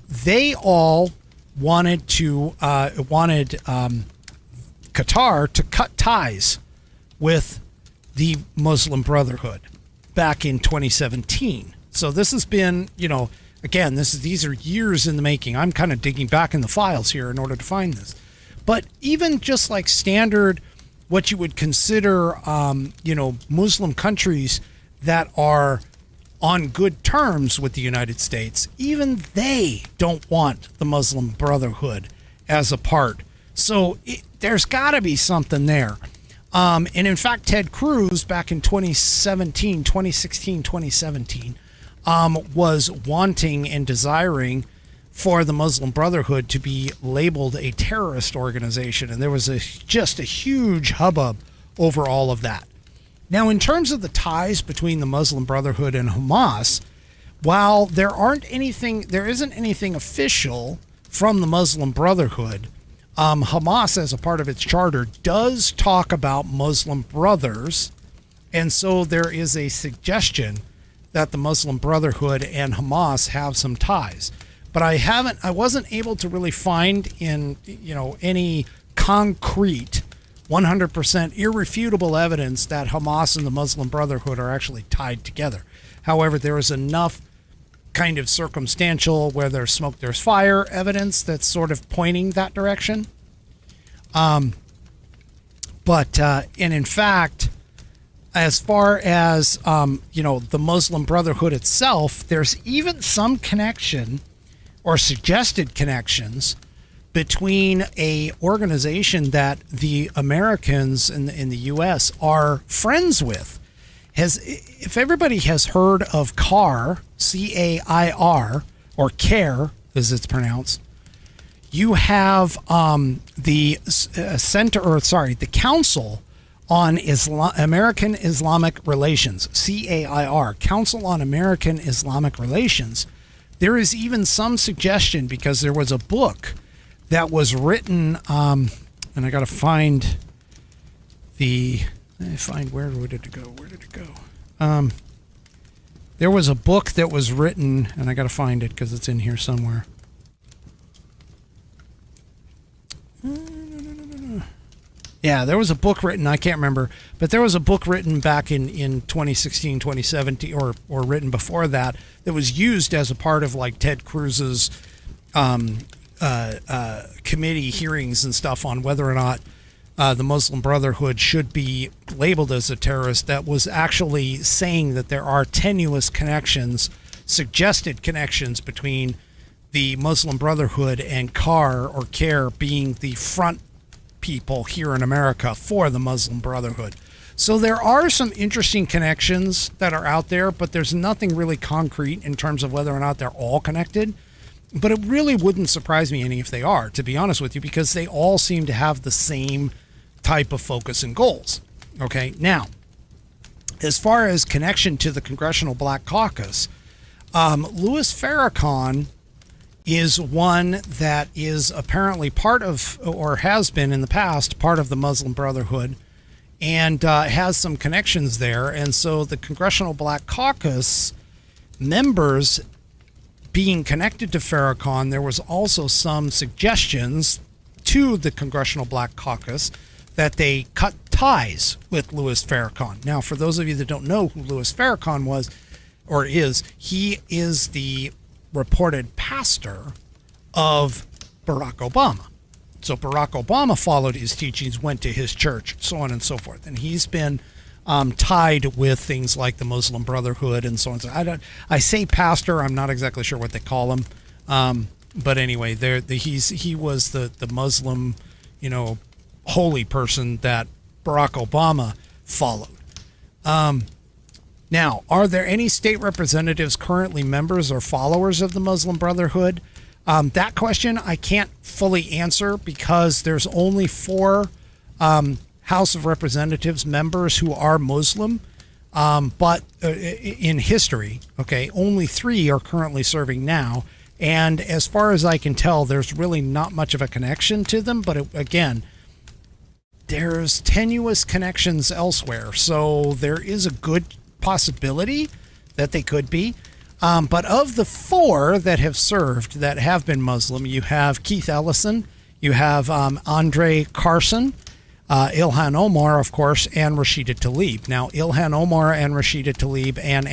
They all wanted Qatar to cut ties with the Muslim Brotherhood back in 2017. So this has been, again, these are years in the making. I'm kind of digging back in the files here in order to find this. But even just like standard, what you would consider, Muslim countries that are on good terms with the United States, even they don't want the Muslim Brotherhood as a part. So there's got to be something there. And in fact, Ted Cruz back in 2017, was wanting and desiring for the Muslim Brotherhood to be labeled a terrorist organization. And there was just a huge hubbub over all of that. Now, in terms of the ties between the Muslim Brotherhood and Hamas, while there isn't anything official from the Muslim Brotherhood, Hamas, as a part of its charter, does talk about Muslim brothers. And so there is a suggestion that the Muslim Brotherhood and Hamas have some ties. But I wasn't able to really find in, any concrete 100% irrefutable evidence that Hamas and the Muslim Brotherhood are actually tied together. However, there is enough kind of circumstantial where there's smoke, there's fire evidence that's sort of pointing that direction. And in fact, as far as, the Muslim Brotherhood itself, there's even some connection or suggested connections between a organization that the Americans in the U.S. are friends with. If everybody has heard of CAIR, C-A-I-R, or CARE, as it's pronounced, you have the Council on American Islamic Relations, CAIR, Council on American Islamic Relations. There is even some suggestion, because there was a book that was written, and I got to find where did it go? There was a book that was written, and I got to find it because it's in here somewhere. Yeah, there was a book written, I can't remember, but there was a book written back in 2016, 2017, or written before that was used as a part of like Ted Cruz's committee hearings and stuff on whether or not the Muslim Brotherhood should be labeled as a terrorist, that was actually saying that there are tenuous connections, suggested connections between the Muslim Brotherhood and CAIR being the front people here in America for the Muslim Brotherhood. So there are some interesting connections that are out there, but there's nothing really concrete in terms of whether or not they're all connected. But it really wouldn't surprise me any if they are, to be honest with you, because they all seem to have the same type of focus and goals. Okay, now, as far as connection to the Congressional Black Caucus, Louis Farrakhan is one that is apparently part of, or has been in the past, part of the Muslim Brotherhood, and has some connections there. And so the Congressional Black Caucus members being connected to Farrakhan, there was also some suggestions to the Congressional Black Caucus that they cut ties with Louis Farrakhan. Now, for those of you that don't know who Louis Farrakhan was or is, he is the reported pastor of Barack Obama. So Barack Obama followed his teachings, went to his church, so on and so forth. And he's been tied with things like the Muslim Brotherhood and so on. So I say pastor, I'm not exactly sure what they call him. But anyway, he was the Muslim, holy person that Barack Obama followed. Now, are there any state representatives currently members or followers of the Muslim Brotherhood? That question I can't fully answer because there's only 4 House of Representatives members who are Muslim. But in history, okay, only 3 are currently serving now. And as far as I can tell, there's really not much of a connection to them. But again, there's tenuous connections elsewhere. So there is a good possibility that they could be. But of the 4 that have served, that have been Muslim, you have Keith Ellison, you have Andre Carson, Ilhan Omar, of course, and Rashida Tlaib. Now, Ilhan Omar and Rashida Tlaib and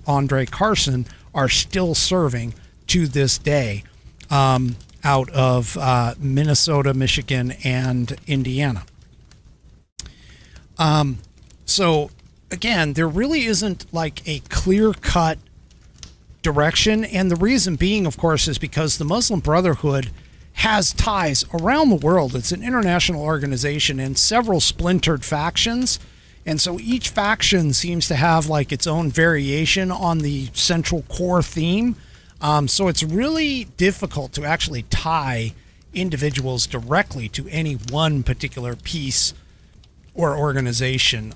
Andre Carson are still serving to this day out of Minnesota, Michigan, and Indiana. So, again, there really isn't like a clear-cut direction. And the reason being, of course, is because the Muslim Brotherhood has ties around the world. It's an international organization and several splintered factions. And so each faction seems to have like its own variation on the central core theme. So it's really difficult to actually tie individuals directly to any one particular piece or organization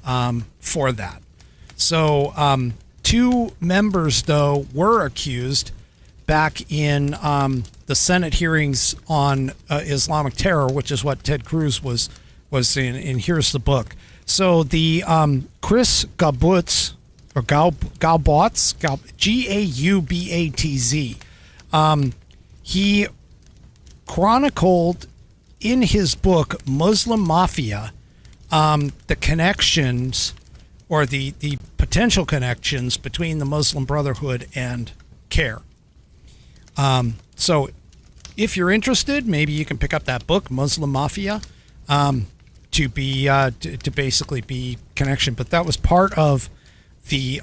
for that. So 2 members, though, were accused back in the Senate hearings on Islamic terror, which is what Ted Cruz was in. And here's the book. So the Chris Gaubutz, or Gaubatz, Gaubatz, he chronicled in his book Muslim Mafia the connections or the potential connections between the Muslim Brotherhood and CAIR. So if you're interested, maybe you can pick up that book, Muslim Mafia, to basically be connection. But that was part of the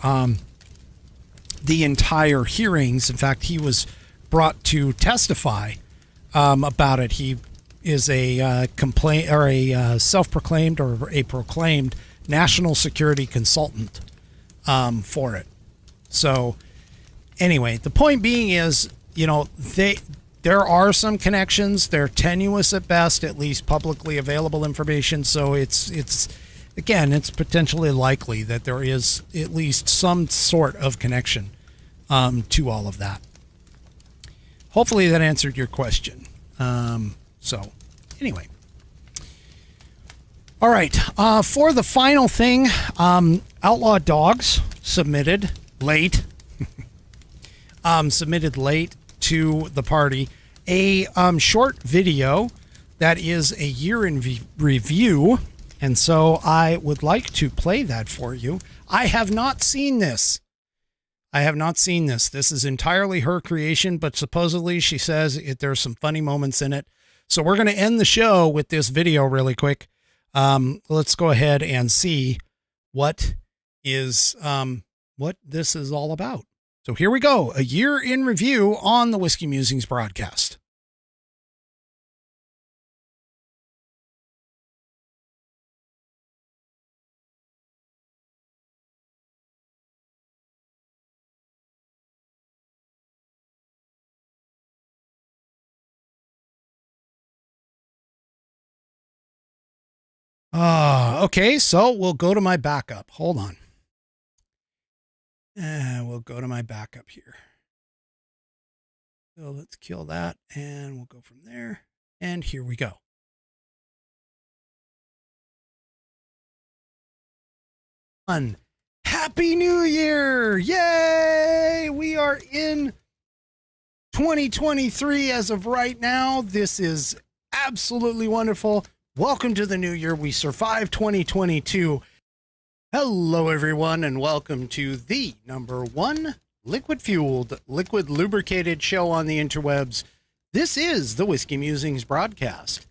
entire hearings. In fact, he was brought to testify about it. He is a self-proclaimed or a proclaimed national security consultant for it. So anyway, the point being is, there are some connections. They're tenuous at best, at least publicly available information. So it's potentially likely that there is at least some sort of connection to all of that. Hopefully that answered your question. So anyway. All right. For the final thing, Outlaw Dogs submitted late to the party a short video that is a year in review. And so I would like to play that for you. I have not seen this. This is entirely her creation, but supposedly she says there's some funny moments in it. So we're going to end the show with this video really quick. Let's go ahead and see what this is all about. So here we go. A year in review on the Whiskey Musings broadcast. Okay, so we'll go to my backup. Hold on. We'll go to my backup here. So let's kill that and we'll go from there. And here we go. Happy New Year! Yay! We are in 2023 as of right now. This is absolutely wonderful. Welcome to the new year. We survived 2022. Hello, everyone, and welcome to the number one liquid-fueled, liquid lubricated show on the interwebs. This is the Whiskey Musings Broadcast.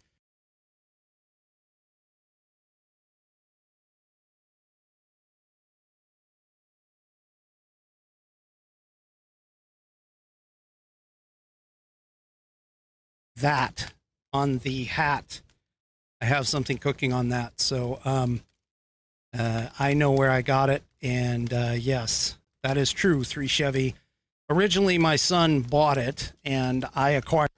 That on the hat. I have something cooking on that, so I know where I got it, and yes, that is true. 3 Chevy. Originally, my son bought it, and I acquired.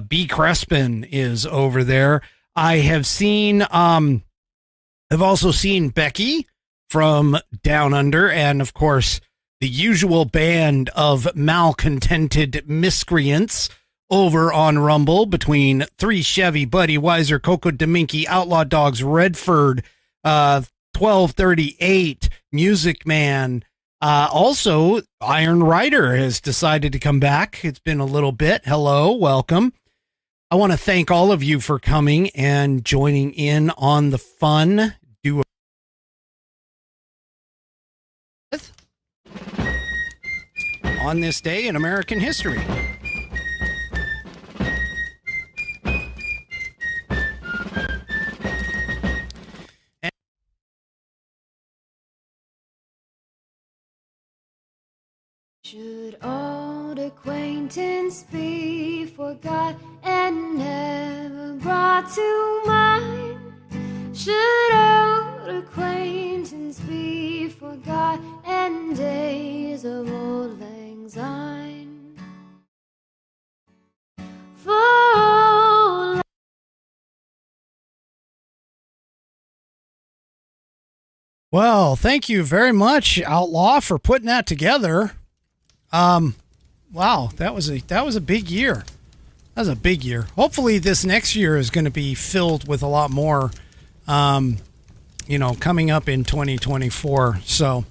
B. Crespin is over there. I have seen, I've also seen Becky from Down Under, and of course, the usual band of malcontented miscreants over on Rumble between 3 Chevy, Buddy Weiser, Coco Dominky, Outlaw Dogs, Redford, 1238, Music Man. Also, Iron Rider has decided to come back. It's been a little bit. Hello, welcome. I want to thank all of you for coming and joining in on the fun. On this day in American history. Should old acquaintance be forgot and never brought to mind? Should old acquaintance be forgot and days of old lang syne? For old Well, thank you very much, Outlaw, for putting that together. Wow, that was a big year. That was a big year. Hopefully this next year is going to be filled with a lot more, coming up in 2024. So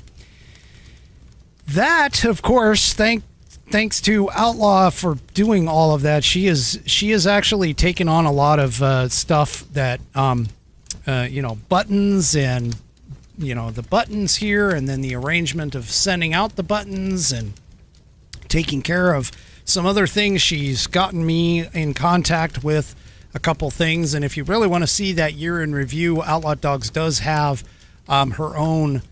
that, of course, thanks to Outlaw for doing all of that. She is actually taken on a lot of stuff that, buttons and, the buttons here, and then the arrangement of sending out the buttons and taking care of some other things. She's gotten me in contact with a couple things, and if you really want to see that year in review, Outlaw Dogs does have her own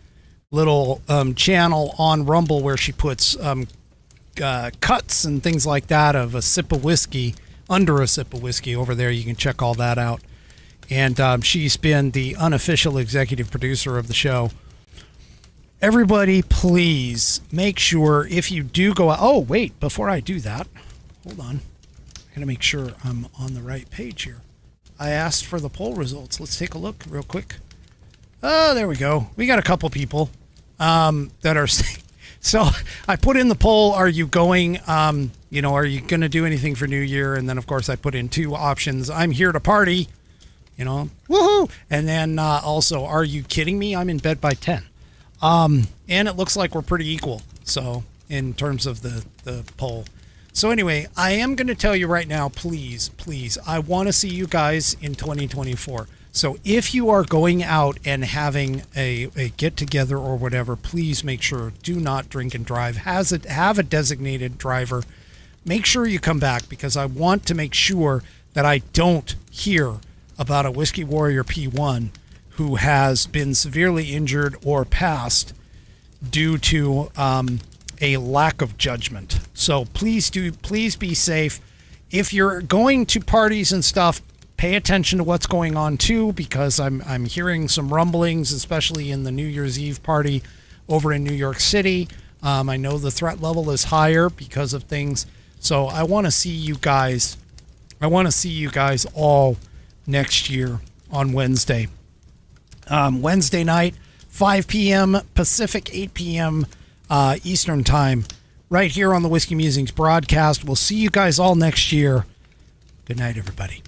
little channel on Rumble where she puts cuts and things like that of a sip of whiskey, under a sip of whiskey over there. You can check all that out. And she's been the unofficial executive producer of the show. Everybody, please make sure if you do go out. Oh, wait, before I do that, hold on. I got to make sure I'm on the right page here. I asked for the poll results. Let's take a look real quick. Oh, there we go. We got a couple people that are saying. So I put in the poll, are you going, are you going to do anything for New Year? And then, of course, I put in 2 options. I'm here to party, woohoo. And then also, are you kidding me? I'm in bed by 10. And it looks like we're pretty equal. So in terms of the poll. So anyway, I am going to tell you right now, please, I want to see you guys in 2024. So if you are going out and having a get together or whatever, please make sure, do not drink and drive. Have a designated driver. Make sure you come back, because I want to make sure that I don't hear about a Whiskey Warrior P1 who has been severely injured or passed due to a lack of judgment. So please be safe. If you're going to parties and stuff, pay attention to what's going on too, because I'm hearing some rumblings, especially in the New Year's Eve party over in New York City, I know the threat level is higher because of things. So I want to see you guys. I want to see you guys all next year on Wednesday. Wednesday night, 5 p.m. Pacific, 8 p.m. Eastern time, right here on the Whiskey Musings broadcast. We'll see you guys all next year. Good night, everybody.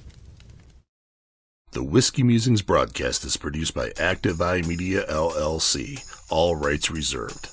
The Whiskey Musings broadcast is produced by Active Eye Media, LLC. All rights reserved.